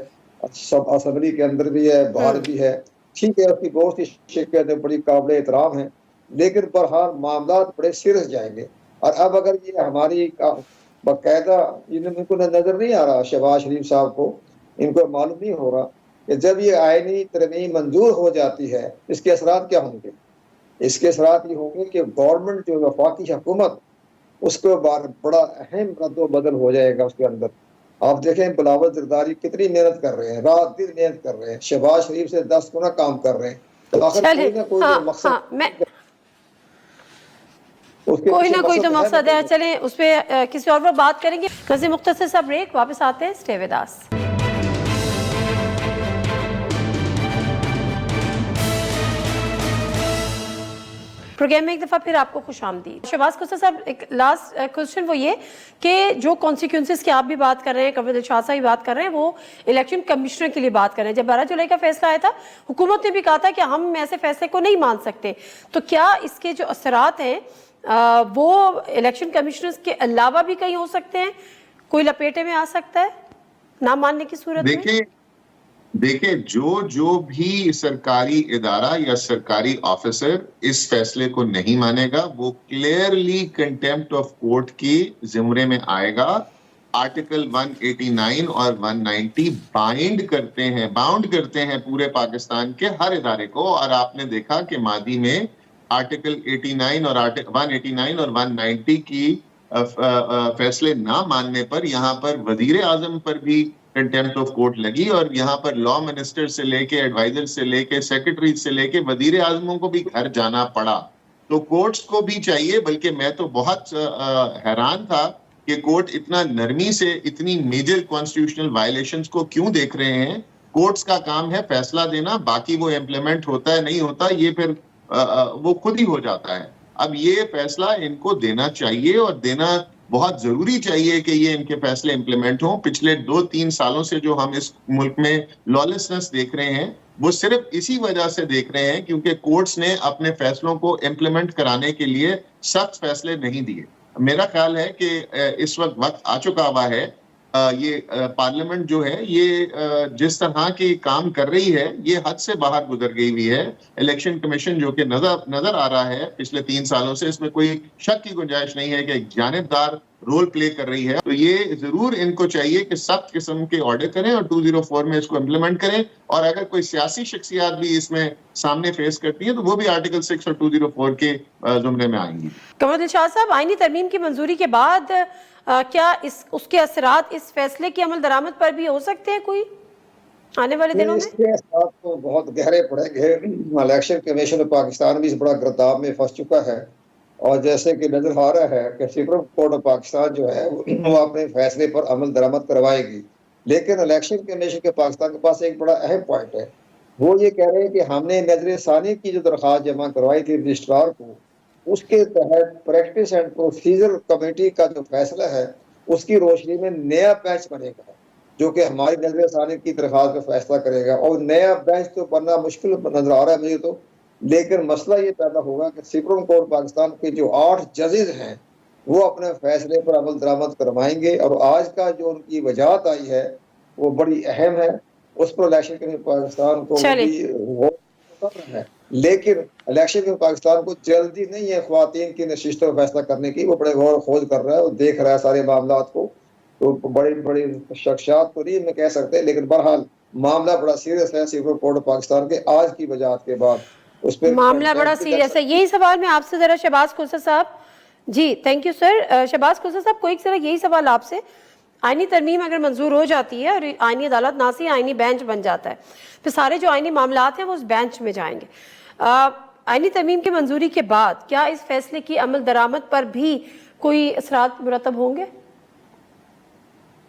Speaker 5: سب اسمبلی کے اندر بھی ہے، باہر بھی ہے، ٹھیک ہے، اس کی بہت سی شکایتیں بڑی قابل احترام ہیں، لیکن بہرحال معاملات بڑے سیریس جائیں گے۔ اور اب اگر یہ ہماری باقاعدہ، ان کو نظر نہیں آ رہا، شہباز شریف صاحب کو ان کو معلوم نہیں ہو رہا کہ جب یہ آئینی ترمیم منظور ہو جاتی ہے اس کے اثرات کیا ہوں گے۔ اس کے اثرات یہ ہوں گے کہ گورنمنٹ جو وفاقی حکومت اس کو بڑا اہم رد و بدل ہو جائے گا اس کے اندر۔ آپ دیکھیں بلاول زرداری کتنی محنت کر رہے ہیں، رات دن محنت کر رہے ہیں، شہباز شریف سے 10 گنا کام کر رہے ہیں، تو آخر کوئی نہ کوئی جو مقصد
Speaker 1: کوئی نہ کوئی تو مقصد ہے۔ چلیں اس پہ کسی اور وقت بات کریں گے۔ نظیر مختصر سا بریک، واپس آتے ہیں، اسٹے ود اس۔ پروگرام میں ایک دفعہ پھر آپ کو خوش آمدید۔ شہباز قصہ صاحب، ایک لاسٹ کوسچن وہ یہ کہ جو کانسیکوینسز کی آپ بھی بات کر رہے ہیں، قمر دلشاد صاحب بھی بات کر رہے ہیں، وہ الیکشن کمشنر کے لیے بات کر رہے ہیں۔ جب 12 جولائی کا فیصلہ آیا تھا، حکومت نے بھی کہا تھا کہ ہم ایسے فیصلے کو نہیں مان سکتے، تو کیا اس کے جو اثرات ہیں وہ الیکشن کمشنرز کے علاوہ بھی کہیں ہو سکتے ہیں؟ کوئی لپیٹے میں آ سکتا ہے نہ ماننے کی صورت میں؟
Speaker 6: دیکھیں جو بھی سرکاری ادارہ یا سرکاری آفیسر اس فیصلے کو نہیں مانے گا وہ کلیئرلی کنٹیمپٹ آف کورٹ کی زمرے میں آئے گا۔ آرٹیکل 189 اور 190 باؤنڈ کرتے ہیں پورے پاکستان کے ہر ادارے کو، اور آپ نے دیکھا کہ ماضی میں آرٹیکل 89 اور 189 اور 190 کی فیصلے نہ ماننے پر یہاں پر وزیر اعظم پر بھی کنٹیمپٹ آف کورٹ لگی، اور یہاں پر لا منسٹر سے لے کے ایڈوائزر سے لے کے سیکرٹری سے لے کے وزیر اعظموں کو بھی گھر جانا پڑا۔ تو کورٹس کو بھی چاہیے، بلکہ میں تو بہت حیران تھا کہ کورٹ اتنا نرمی سے اتنی میجر کانسٹیٹیوشنل وائلیشنز کو کیوں دیکھ رہے ہیں۔ کورٹس کا کام ہے فیصلہ دینا، باقی وہ امپلیمنٹ ہوتا ہے نہیں ہوتا یہ پھر وہ خود ہی ہو جاتا ہے۔ اب یہ فیصلہ ان کو دینا چاہیے، اور دینا بہت ضروری چاہیے کہ یہ ان کے فیصلے امپلیمنٹ ہوں۔ پچھلے 2-3 سالوں سے جو ہم اس ملک میں لالسنس دیکھ رہے ہیں وہ صرف اسی وجہ سے دیکھ رہے ہیں کیونکہ کورٹس نے اپنے فیصلوں کو امپلیمنٹ کرانے کے لیے سخت فیصلے نہیں دیے۔ میرا خیال ہے کہ اس وقت آ چکا ہوا ہے، یہ پارلیمنٹ جو ہے یہ جس طرح کی کام کر رہی ہے یہ حد سے باہر گزر گئی ہوئی ہے۔ الیکشن کمیشن جو کہ نظر آ رہا ہے پچھلے 3 سالوں سے، اس میں کوئی شک کی گنجائش نہیں ہے کہ ایک جانبدار رول پلے کر رہی ہے۔ تو یہ ضرور ان کو چاہیے کہ سخت قسم کے آرڈر کریں اور 204 میں اس کو امپلیمنٹ کریں، اور اگر کوئی سیاسی شخصیات بھی اس میں سامنے فیس کرتی ہیں تو وہ بھی آرٹیکل 6 اور 204 کے زمرے میں آئیں گی۔
Speaker 1: قمر دلشاد صاحب، آئینی ترمیم کی منظوری کے بعد کیا اس کے اثرات اس فیصلے کی عمل درآمد پر بھی ہو سکتے ہیں کوئی آنے والے دنوں میں؟
Speaker 5: اس کے اثرات تو بہت گہرے پڑیں گے۔ الیکشن کمیشن پاکستان بھی اس بڑا گرداب میں پھنس چکا ہے، اور جیسے کہ نظر آ رہا ہے کہ سپریم کورٹ آف پاکستان جو ہے وہ اپنے فیصلے پر عمل درآمد کروائے گی، لیکن الیکشن کمیشن کے پاکستان کے پاس ایک بڑا اہم پوائنٹ ہے۔ وہ یہ کہہ رہے ہیں کہ ہم نے نظر ثانی کی جو درخواست جمع کروائی تھی رجسٹرار کو، اس کے تحت پریکٹس اینڈ پروسیجر کمیٹی کا جو فیصلہ ہے اس کی روشنی میں نیا بینچ بنے گا جو کہ ہماری نظر ثانی کی درخواست کا فیصلہ کرے گا، اور نیا بینچ تو بننا مشکل نظر آ رہا ہے مجھے تو، لیکن مسئلہ یہ پیدا ہوگا کہ سپریم کورٹ پاکستان کے جو 8 ججز ہیں وہ اپنے فیصلے پر عمل درآمد کروائیں گے، اور آج کا جو ان کی وجاہت آئی ہے وہ بڑی اہم ہے، اس پر الیکشن کمیشن پاکستان کو ہے، لیکن الیکشن کمیشن پاکستان کو جلدی نہیں ہے خواتین کی نشستوں پر فیصلہ کرنے کی۔ وہ بڑے غور و خوض کر رہا ہے، وہ دیکھ رہا ہے سارے معاملات کو، تو بڑی شخصیات تو نہیں میں کہہ سکتے، لیکن بہرحال معاملہ بڑا سیریس ہے سپریم کورٹ پاکستان کے آج کی وجاہت کے بعد۔ اس پہ
Speaker 1: معاملہ بڑا سیریس ہے۔ یہی سوال میں آپ سے ذرا شہباز قصہ صاحب، جی تھینک یو سر، شہباز قصہ صاحب کو ایک ذرا یہی سوال آپ سے، آئینی ترمیم اگر منظور ہو جاتی ہے اور آئینی عدالت نہ سے آئینی بینچ بن جاتا ہے، پھر سارے جو آئینی معاملات ہیں وہ اس بینچ میں جائیں گے، آئینی ترمیم کی منظوری کے بعد کیا اس فیصلے کی عمل درآمد پر بھی کوئی اثرات مرتب ہوں گے؟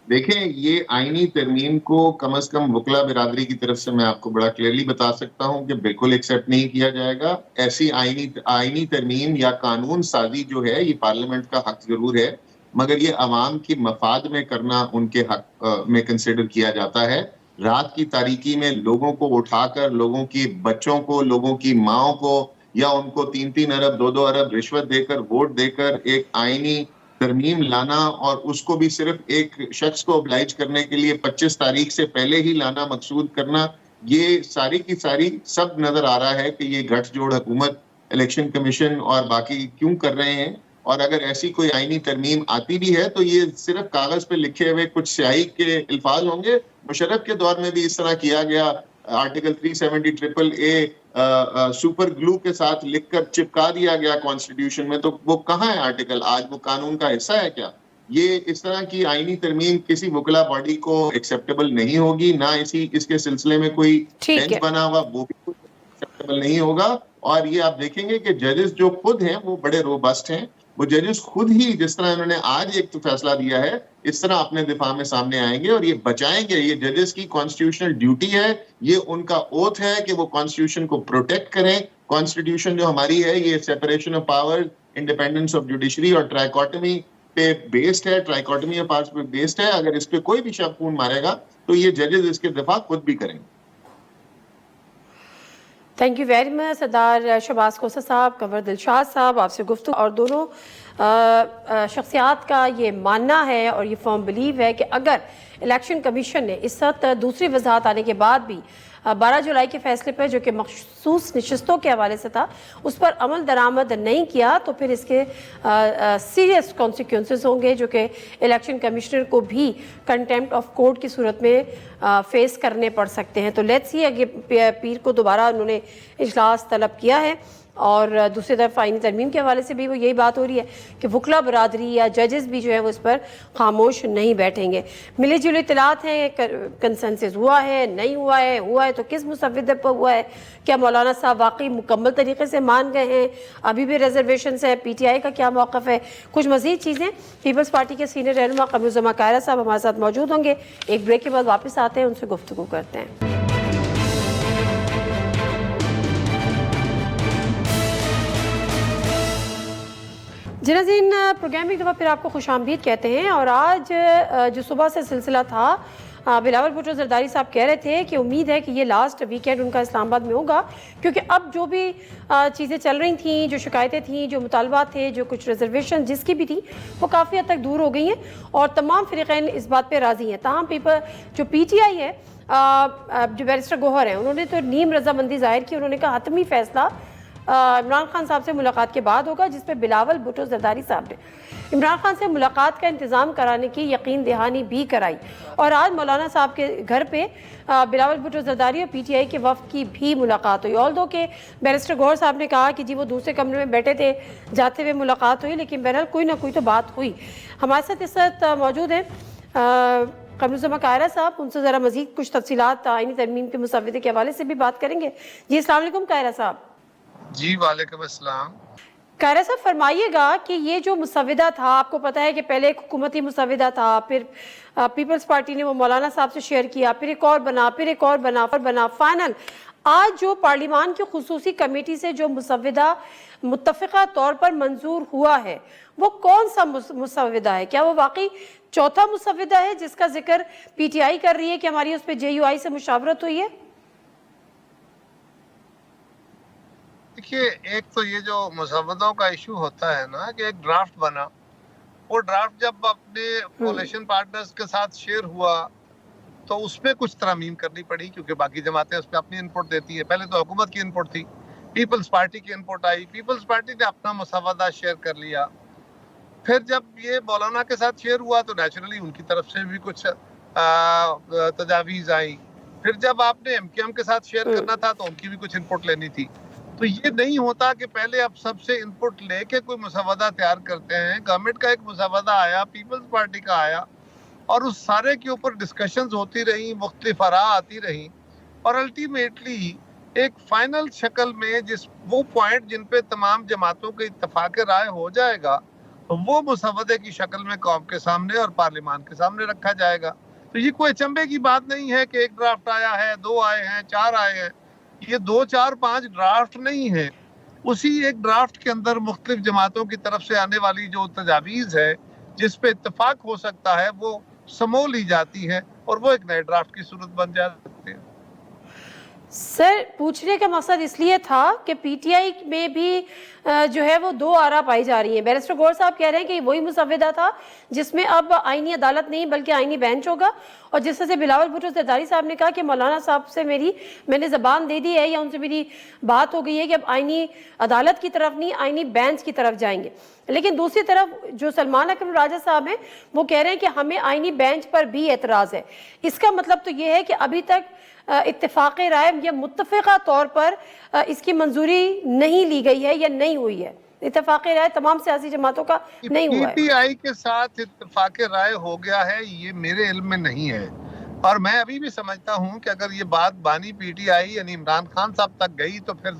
Speaker 6: دیکھیں یہ آئینی ترمیم کو کم از کم وکلا برادری کی طرف سے میں آپ کو بڑا کلیئرلی بتا سکتا ہوں کہ بالکل ایکسیپٹ نہیں کیا جائے گا. ایسی آئینی ترمیم یا قانون سازی جو ہے یہ پارلیمنٹ کا حق ضرور ہے، مگر یہ عوام کی مفاد میں کرنا ان کے حق میں کنسیڈر کیا جاتا ہے. رات کی تاریکی میں لوگوں کو اٹھا کر، لوگوں کی بچوں کو، لوگوں کی ماؤں کو، یا ان کو 3-3 ارب 2-2 ارب رشوت دے کر، ووٹ دے کر ایک آئینی ترمیم لانا، اور اس کو بھی صرف ایک شخص کو oblige کرنے کے لیے 25 تاریخ سے پہلے ہی لانا مقصود کرنا، یہ ساری کی ساری سب نظر آ رہا ہے کہ یہ گٹھ جوڑ حکومت، الیکشن کمیشن اور باقی کیوں کر رہے ہیں. اور اگر ایسی کوئی آئینی ترمیم آتی بھی ہے تو یہ صرف کاغذ پہ لکھے ہوئے کچھ سیاہی کے الفاظ ہوں گے. مشرف کے دور میں بھی اس طرح کیا گیا، آرٹیکل 370 سپر گلو کے ساتھ لکھ کر چپکا دیا گیا کانسٹیٹیوشن میں. تو وہ کہاں ہے آرٹیکل؟ آج وہ قانون کا حصہ ہے کیا؟ یہ اس طرح کی آئینی ترمیم کسی وکلا باڈی کو ایکسیپٹیبل نہیں ہوگی، نہ اس کے سلسلے میں کوئی بینچ بنا ہوا وہ بھی ایکسیپٹیبل نہیں ہوگا. اور یہ آپ دیکھیں گے کہ ججز جو خود ہیں وہ بڑے روبسٹ ہیں. وہ ججز خود ہی جس طرح انہوں نے آج ایک فیصلہ دیا ہے اس طرح اپنے دفاع میں سامنے آئیں گے اور یہ بچائیں گے. یہ ججز کی کانسٹیٹیوشنل ڈیوٹی ہے، یہ ان کا اوتھ ہے کہ وہ کانسٹیٹیوشن کو پروٹیکٹ کریں. کانسٹیٹیوشن جو ہماری ہے یہ separation of power, independence of judiciary اور ٹرائیکاٹمی پہ بیسڈ ہے، ٹرائیکاٹمی آف پاورز پہ بیسڈ ہے. اگر اس پہ کوئی بھی شخص خون مارے گا تو یہ ججز اس کے دفاع خود بھی کریں گے.
Speaker 1: تھینک یو ویری مچ سردار شہباز کوثر صاحب، کنور دلشاد صاحب. آپ سے گفتگو اور دونوں شخصیات کا یہ ماننا ہے اور یہ فرم بلیو ہے کہ اگر الیکشن کمیشن نے اس وقت دوسری وضاحت آنے کے بعد بھی 12 جولائی کے فیصلے پر جو کہ مخصوص نشستوں کے حوالے سے تھا اس پر عمل درآمد نہیں کیا تو پھر اس کے سیریس کانسیکوینسز ہوں گے جو کہ الیکشن کمشنر کو بھی کنٹیمپٹ آف کورٹ کی صورت میں فیس کرنے پڑ سکتے ہیں. تو لیٹس سی اگے پیر کو دوبارہ انہوں نے اجلاس طلب کیا ہے اور دوسری طرف آئینی ترمیم کے حوالے سے بھی وہ یہی بات ہو رہی ہے کہ وکلا برادری یا ججز بھی جو ہے وہ اس پر خاموش نہیں بیٹھیں گے. ملی جلی اطلاعات ہیں، کنسنسس ہوا ہے نہیں ہوا ہے تو کس مسودے پر ہوا ہے؟ کیا مولانا صاحب واقعی مکمل طریقے سے مان گئے ہیں؟ ابھی بھی ریزرویشنز ہیں؟ پی ٹی آئی کا کیا موقف ہے؟ کچھ مزید چیزیں پیپلز پارٹی کے سینئر رہنما قمر الزما قاہرہ صاحب ہمارے ساتھ موجود ہوں گے. ایک بریک کے بعد واپس آتے ہیں، ان سے گفتگو کرتے ہیں. جی ناظرین، پروگرام ایک دفعہ پھر آپ کو خوش آمدید کہتے ہیں. اور آج جو صبح سے سلسلہ تھا، بلاول بھٹو زرداری صاحب کہہ رہے تھے کہ امید ہے کہ یہ لاسٹ ویکینڈ ان کا اسلام آباد میں ہوگا، کیونکہ اب جو بھی چیزیں چل رہی تھیں، جو شکایتیں تھیں، جو مطالبات تھے، جو کچھ ریزرویشن جس کی بھی تھی وہ کافی حد تک دور ہو گئی ہیں اور تمام فریقین اس بات پہ راضی ہیں. تاہم جو پی ٹی آئی ہے، جو بیرسٹر گوہر ہیں، انہوں نے تو نیم رضامندی ظاہر کی. انہوں نے کہا حتمی فیصلہ عمران خان صاحب سے ملاقات کے بعد ہوگا، جس پہ بلاول بھٹو زرداری صاحب نے عمران خان سے ملاقات کا انتظام کرانے کی یقین دہانی بھی کرائی. اور آج مولانا صاحب کے گھر پہ بلاول بھٹو زرداری اور پی ٹی آئی کے وفد کی بھی ملاقات ہوئی. آلدو کہ بیرسٹر گوہر صاحب نے کہا کہ جی وہ دوسرے کمرے میں بیٹھے تھے، جاتے ہوئے ملاقات ہوئی، لیکن بہرحال کوئی نہ کوئی تو بات ہوئی. ہمارے ساتھ اس وقت موجود ہیں قمر الزما قاہرہ صاحب، ان سے ذرا مزید کچھ تفصیلات آئینی ترمیم کے مسودے کے حوالے سے بھی بات کریں گے. جی السلام علیکم قاہرہ صاحب.
Speaker 7: جی وعلیکم السلام.
Speaker 1: قاہرہ صاحب فرمائیے گا کہ یہ جو مسودہ تھا، آپ کو پتہ ہے کہ پہلے ایک حکومتی مسودہ تھا، پھر پیپلز پارٹی نے وہ مولانا صاحب سے شیئر کیا، پھر ایک اور بنا، فائنل آج جو پارلیمان کی خصوصی کمیٹی سے جو مسودہ متفقہ طور پر منظور ہوا ہے وہ کون سا مسودہ ہے؟ کیا وہ واقعی چوتھا مسودہ ہے جس کا ذکر پی ٹی آئی کر رہی ہے کہ ہماری اس پہ جے یو آئی سے مشاورت ہوئی ہے؟
Speaker 7: دیکھیے، ایک تو یہ جو مسودوں کا ایشو ہوتا ہے نا کہ ایک ڈرافٹ بنا، وہ ڈرافٹ جب اپنے کولیشن پارٹنرز کے ساتھ شیئر ہوا تو اس میں کچھ ترمیم کرنی پڑی، کیونکہ باقی جماعتیں اس پہ اپنی انپوٹ دیتی ہیں. پہلے تو حکومت کی انپوٹ تھی، پیپلز پارٹی کی انپوٹ آئی، پیپلز پارٹی نے اپنا مسودہ شیئر کر لیا. پھر جب یہ مولانا کے ساتھ شیئر ہوا تو نیچرلی ان کی طرف سے بھی کچھ تجاویز آئیں. پھر جب آپ نے ایم کیو ایم کے ساتھ شیئر کرنا تھا تو ان کی بھی کچھ انپوٹ لینی تھی. تو یہ نہیں ہوتا کہ پہلے آپ سب سے انپوٹ لے کے کوئی مسودہ تیار کرتے ہیں. گورنمنٹ کا ایک مسودہ آیا، پیپلز پارٹی کا آیا، اور اس سارے کے اوپر ڈسکشنز ہوتی رہیں، مختلف آراء آتی رہیں، اور الٹیمیٹلی ایک فائنل شکل میں وہ پوائنٹ جن پہ تمام جماعتوں کے اتفاق رائے ہو جائے گا وہ مسودے کی شکل میں قوم کے سامنے اور پارلیمان کے سامنے رکھا جائے گا. تو یہ کوئی اچنبے کی بات نہیں ہے کہ ایک ڈرافٹ آیا ہے, 2 آئے ہیں, 4 آئے ہیں. یہ 2, 4, 5 ڈرافٹ نہیں ہے. اسی ایک ڈرافٹ کے اندر مختلف جماعتوں کی طرف سے آنے والی جو تجاویز ہے جس پہ اتفاق ہو سکتا ہے وہ سمو لی جاتی ہے اور وہ ایک نئے ڈرافٹ کی صورت بن جاتی ہے.
Speaker 1: سر پوچھنے کا مقصد اس لیے تھا کہ پی ٹی آئی میں بھی جو ہے وہ 2 آرا پائی جا رہی ہیں. بیرسٹر گور صاحب کہہ رہے ہیں کہ وہی مسودہ تھا جس میں اب آئینی عدالت نہیں بلکہ آئینی بینچ ہوگا, اور جس طرح سے بلاول بھٹو زرداری صاحب نے کہا کہ مولانا صاحب سے میں نے زبان دے دی ہے یا ان سے میری بات ہو گئی ہے کہ اب آئینی عدالت کی طرف نہیں آئینی بینچ کی طرف جائیں گے. لیکن دوسری طرف جو سلمان اکرم راجہ صاحب ہیں وہ کہہ رہے ہیں کہ ہمیں آئینی بینچ پر بھی اعتراض ہے. اس کا مطلب تو یہ ہے کہ ابھی تک اتفاق رائے یا متفقہ طور پر اس کی منظوری نہیں لی گئی ہے یا نہیں ہوئی ہے. اتفاق رائے تمام سیاسی جماعتوں کا نہیں ہوا ہے.
Speaker 7: پی ٹی آئی کے ساتھ اتفاق رائے ہو گیا ہے یہ میرے علم میں نہیں ہے, اور میں ابھی بھی سمجھتا ہوں کہ اگر یہ بات بانی پی ٹی آئی یعنی عمران خان صاحب تک گئی تو پھر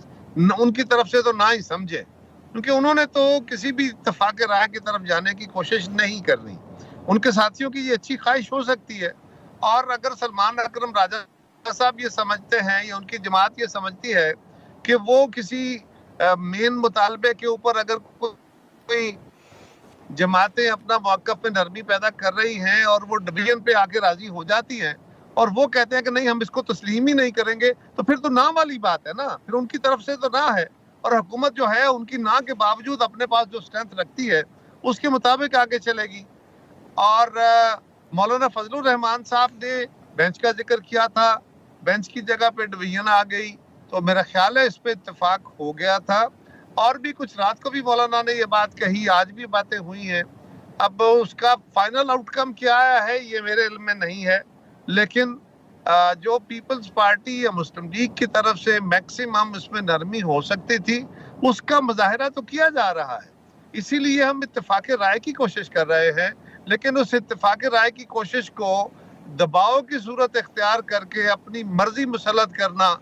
Speaker 7: ان کی طرف سے تو نہ ہی سمجھے, کیونکہ انہوں نے تو کسی بھی اتفاق رائے کی طرف جانے کی کوشش نہیں کرنی. ان کے ساتھیوں کی یہ اچھی خواہش ہو سکتی ہے, اور اگر سلمان اکرم راجہ صاحب یہ سمجھتے ہیں یا ان کی جماعت یہ سمجھتی ہے کہ وہ کسی مین مطالبے کے اوپر اگر کوئی جماعتیں اپنا موقف میں نرمی پیدا کر رہی ہیں اور وہ ڈویژن پہ آ کے راضی ہو جاتی ہیں اور وہ کہتے ہیں کہ نہیں ہم اس کو تسلیم ہی نہیں کریں گے, تو پھر تو نہ والی بات ہے نا, پھر ان کی طرف سے تو نہ ہے. اور حکومت جو ہے ان کی نہ کے باوجود اپنے پاس جو اسٹرینتھ رکھتی ہے اس کے مطابق آگے چلے گی. اور مولانا فضل الرحمان صاحب نے بینچ کا ذکر کیا تھا, بینچ کی جگہ پہ ڈویژن آ گئی, تو میرا خیال ہے اس پہ اتفاق ہو گیا تھا. اور بھی کچھ رات کو بھی مولانا نے یہ بات کہی, آج بھی باتیں ہوئی ہیں. اب اس کا فائنل آؤٹ کم کیا ہے یہ میرے علم میں نہیں ہے, لیکن جو پیپلز پارٹی یا مسلم لیگ کی طرف سے میکسیمم اس میں نرمی ہو سکتی تھی اس کا مظاہرہ تو کیا جا رہا ہے. اسی لیے ہم اتفاق رائے کی کوشش کر رہے ہیں, لیکن اس اتفاق رائے کی کوشش کو دباؤ کی صورت اختیار کر کے اپنی مرضی مسلط کرنا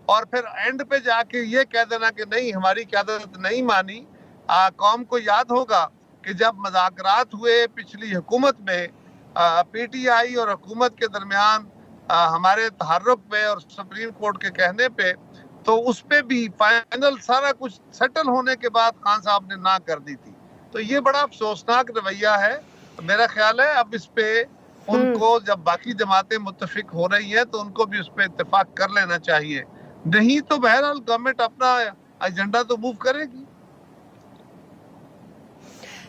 Speaker 7: اور پھر اینڈ پہ جا کے یہ کہہ دینا کہ نہیں ہماری قیادت نہیں مانی. قوم کو یاد ہوگا کہ جب مذاکرات ہوئے پچھلی حکومت میں پی ٹی آئی اور حکومت کے درمیان ہمارے تحرک پہ اور سپریم کورٹ کے کہنے پہ, تو اس پہ بھی فائنل سارا کچھ سیٹل ہونے کے بعد خان صاحب نے نہ کر دی تھی. تو یہ بڑا افسوسناک رویہ ہے. میرا خیال ہے اب اس پہ ان کو جب باقی جماعتیں متفق ہو رہی ہیں تو ان کو بھی اس پہ اتفاق کر لینا چاہیے, نہیں تو بہرحال گورنمنٹ اپنا ایجنڈا تو موو کرے گی.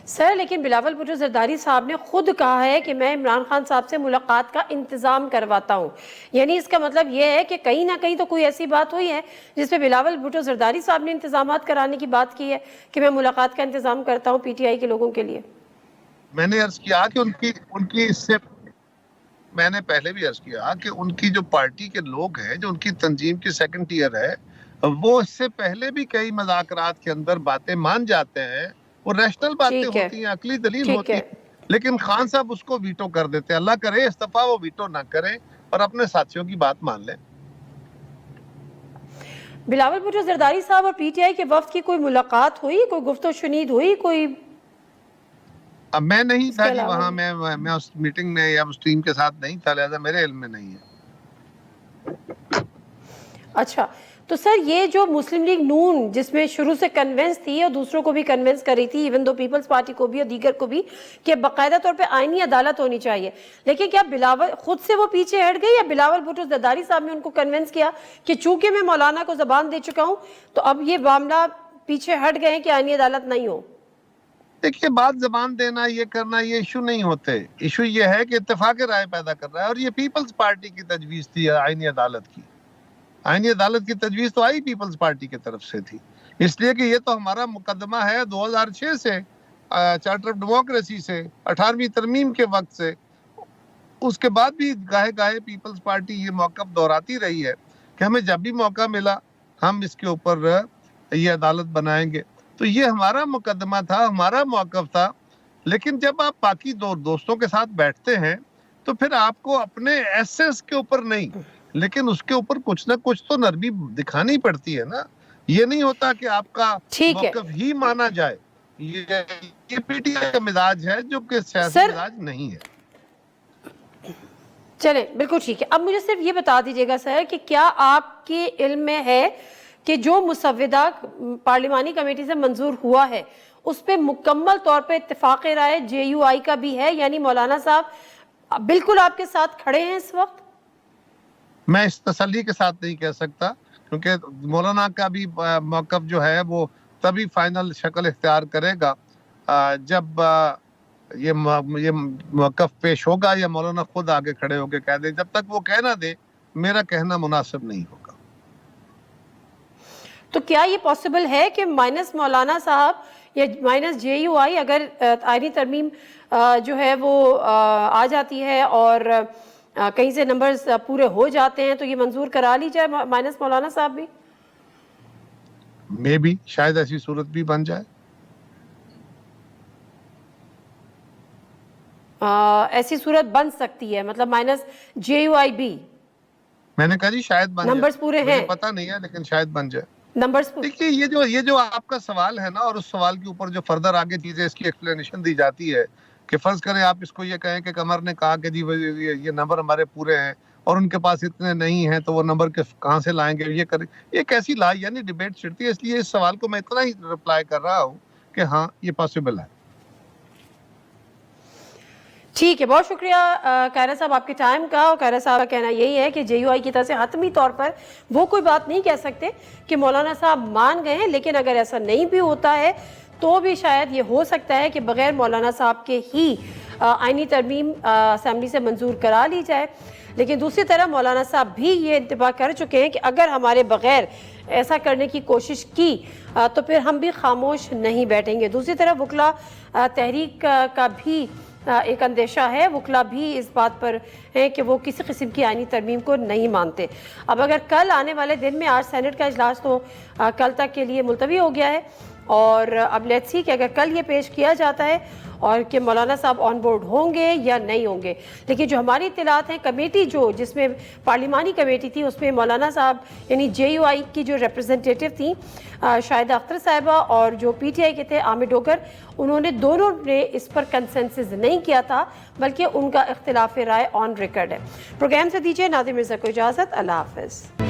Speaker 1: سر لیکن بلاول بھٹو زرداری صاحب نے خود کہا ہے کہ میں عمران خان صاحب سے ملاقات کا انتظام کرواتا ہوں, یعنی اس کا مطلب یہ ہے کہ کہیں نہ کہیں تو کوئی ایسی بات ہوئی ہے جس پہ بلاول بھٹو زرداری صاحب نے انتظامات کرانے کی بات کی ہے کہ میں ملاقات کا انتظام کرتا ہوں پی ٹی آئی کے لوگوں کے لیے. میں نے عرض کیا کہ ان کی اس سے میں نے پہلے بھی عرض کیا کہ ان کی جو پارٹی کے لوگ ہیں جو ان کی تنظیم کی سیکنڈ ٹیئر ہے وہ اس سے پہلے بھی کئی مذاکرات کے اندر باتیں مان جاتے ہیں, وہ ریشنل باتیں ہوتی ہیں, عقلی دلیل ہوتی ہے, لیکن خان صاحب اس کو ویٹو کر دیتے ہیں. اللہ کرے اس دفعہ وہ ویٹو نہ کریں اور اپنے ساتھیوں کی بات مان لیں. بلاول بھٹو زرداری صاحب اور پی ٹی آئی کے وفد کی کوئی ملاقات ہوئی, کوئی گفت و شنید ہوئی, کوئی؟ اب میں نہیں تھا جی وہاں, میں اس میٹنگ میں یا اس ٹیم کے ساتھ نہیں تھا, لہذا میرے علم میں نہیں ہے. اچھا, تو سر یہ جو مسلم لیگ نون جس میں شروع سے کنونس تھی اور دوسروں کو بھی کنونس کر رہی تھی, ایون دو پیپلز پارٹی کو بھی اور دیگر کو بھی, کہ باقاعدہ طور پہ آئینی عدالت ہونی چاہیے, لیکن کیا بلاول خود سے وہ پیچھے ہٹ گئی یا بلاول بھٹو زرداری صاحب نے ان کو کنونس کیا کہ چونکہ میں مولانا کو زبان دے چکا ہوں تو اب یہ معاملہ پیچھے ہٹ گئے ہیں کہ آئینی عدالت نہیں ہو؟ دیکھیے بات زبان دینا یہ کرنا یہ ایشو نہیں ہوتے, ایشو یہ ہے کہ اتفاق رائے پیدا کر رہا ہے, اور یہ پیپلز پارٹی کی تجویز تھی آئینی عدالت کی. آئینی عدالت کی تجویز تو آئی پیپلز پارٹی کی طرف سے تھی, اس لیے کہ یہ تو ہمارا مقدمہ ہے 2006 سے, چارٹر آف ڈیموکریسی سے, 18ویں ترمیم کے وقت سے. اس کے بعد بھی گاہے گاہے پیپلز پارٹی یہ موقف دہراتی رہی ہے کہ ہمیں جب بھی موقع ملا ہم اس کے اوپر یہ عدالت بنائیں گے. تو یہ ہمارا مقدمہ تھا, ہمارا موقف تھا. لیکن جب آپ باقی دوستوں کے ساتھ بیٹھتے ہیں تو پھر آپ کو اپنے ایسس کے اوپر نہیں لیکن اس کے اوپر کچھ نہ کچھ تو نرمی دکھانی پڑتی ہے نا. یہ نہیں ہوتا کہ آپ کا موقف ہی مانا جائے,
Speaker 7: یہ پی ٹی آئی کا مزاج ہے جو کہ سیاسی
Speaker 1: سر
Speaker 7: مزاج نہیں ہے.
Speaker 1: چلیں بالکل ٹھیک ہے. اب مجھے صرف یہ بتا دیجیے گا سر کہ کیا آپ کے علم میں ہے کہ جو مسودہ پارلیمانی کمیٹی سے منظور ہوا ہے اس پہ مکمل طور پہ اتفاق رائے جے یو آئی کا بھی ہے، یعنی مولانا صاحب بالکل آپ کے ساتھ کھڑے ہیں اس وقت؟
Speaker 7: میں اس تسلی کے ساتھ نہیں کہہ سکتا کیونکہ مولانا کا بھی موقف جو ہے وہ تبھی فائنل شکل اختیار کرے گا جب یہ موقف پیش ہوگا یا مولانا خود آگے کھڑے ہو کے کہہ دیں. جب تک وہ کہہ نہ دے میرا کہنا مناسب نہیں ہوگا.
Speaker 1: تو کیا یہ پاسبل ہے کہ مائنس مولانا صاحب یا مائنس جے یو آئی اگر آئینی ترمیم جو ہے وہ آ جاتی ہے اور کہیں سے نمبرز پورے ہو جاتے ہیں تو یہ منظور کرا لی جائے مائنس مولانا صاحب بھی؟
Speaker 7: میں بھی شاید ایسی صورت بھی بن جائے.
Speaker 1: ایسی صورت بن سکتی ہے، مطلب مائنس جے یو آئی بھی؟
Speaker 7: میں نے کہا جی شاید بن جائے.
Speaker 1: نمبرز پورے ہیں،
Speaker 7: مجھے پتہ نہیں ہے لیکن شاید بن جائے.
Speaker 1: نمبرز پورے.
Speaker 7: دیکھیے یہ جو آپ کا سوال ہے نا اور اس سوال کے اوپر جو فردر آگے چیزیں اس کی ایکسپلینیشن دی جاتی ہے کہ فرض کریں آپ اس کو یہ کہیں کہ قمر نے کہا کہ جی یہ نمبر ہمارے پورے ہیں اور ان کے پاس اتنے نہیں ہیں تو وہ نمبر کہاں سے لائیں گے، یہ کریں. یہ کیسی یعنی ڈیبیٹ چھڑتی ہے. اس لیے اس سوال کو میں اتنا ہی رپلائی کر رہا ہوں کہ ہاں یہ پاسبل ہے.
Speaker 1: ٹھیک ہے، بہت شکریہ قاہرہ صاحب آپ کے ٹائم کا. اور قاہرہ صاحب کا کہنا یہی ہے کہ جے یو آئی کی طرف سے حتمی طور پر وہ کوئی بات نہیں کہہ سکتے کہ مولانا صاحب مان گئے ہیں، لیکن اگر ایسا نہیں بھی ہوتا ہے تو بھی شاید یہ ہو سکتا ہے کہ بغیر مولانا صاحب کے ہی آئینی ترمیم اسمبلی سے منظور کرا لی جائے. لیکن دوسری طرف مولانا صاحب بھی یہ انتباہ کر چکے ہیں کہ اگر ہمارے بغیر ایسا کرنے کی کوشش کی تو پھر ہم بھی خاموش نہیں بیٹھیں گے. دوسری طرف وکلا تحریک کا بھی ایک اندیشہ ہے، وکلا بھی اس بات پر ہے کہ وہ کسی قسم کی آئینی ترمیم کو نہیں مانتے. اب اگر کل آنے والے دن میں آج سینٹ کا اجلاس تو کل تک کے لیے ملتوی ہو گیا ہے اور اب لیٹس سی کہ اگر کل یہ پیش کیا جاتا ہے اور کہ مولانا صاحب آن بورڈ ہوں گے یا نہیں ہوں گے. لیکن جو ہماری اطلاعات ہیں کمیٹی جس میں پارلیمانی کمیٹی تھی اس میں مولانا صاحب یعنی جے یو آئی کی جو ریپرزنٹیٹیو تھیں شاہدہ اختر صاحبہ اور جو پی ٹی آئی کے تھے عامر ڈوگر، انہوں نے دونوں نے اس پر کنسنسس نہیں کیا تھا بلکہ ان کا اختلاف رائے آن ریکارڈ ہے. پروگرام سے دیجیے ناظر مرزا کو اجازت. اللہ حافظ.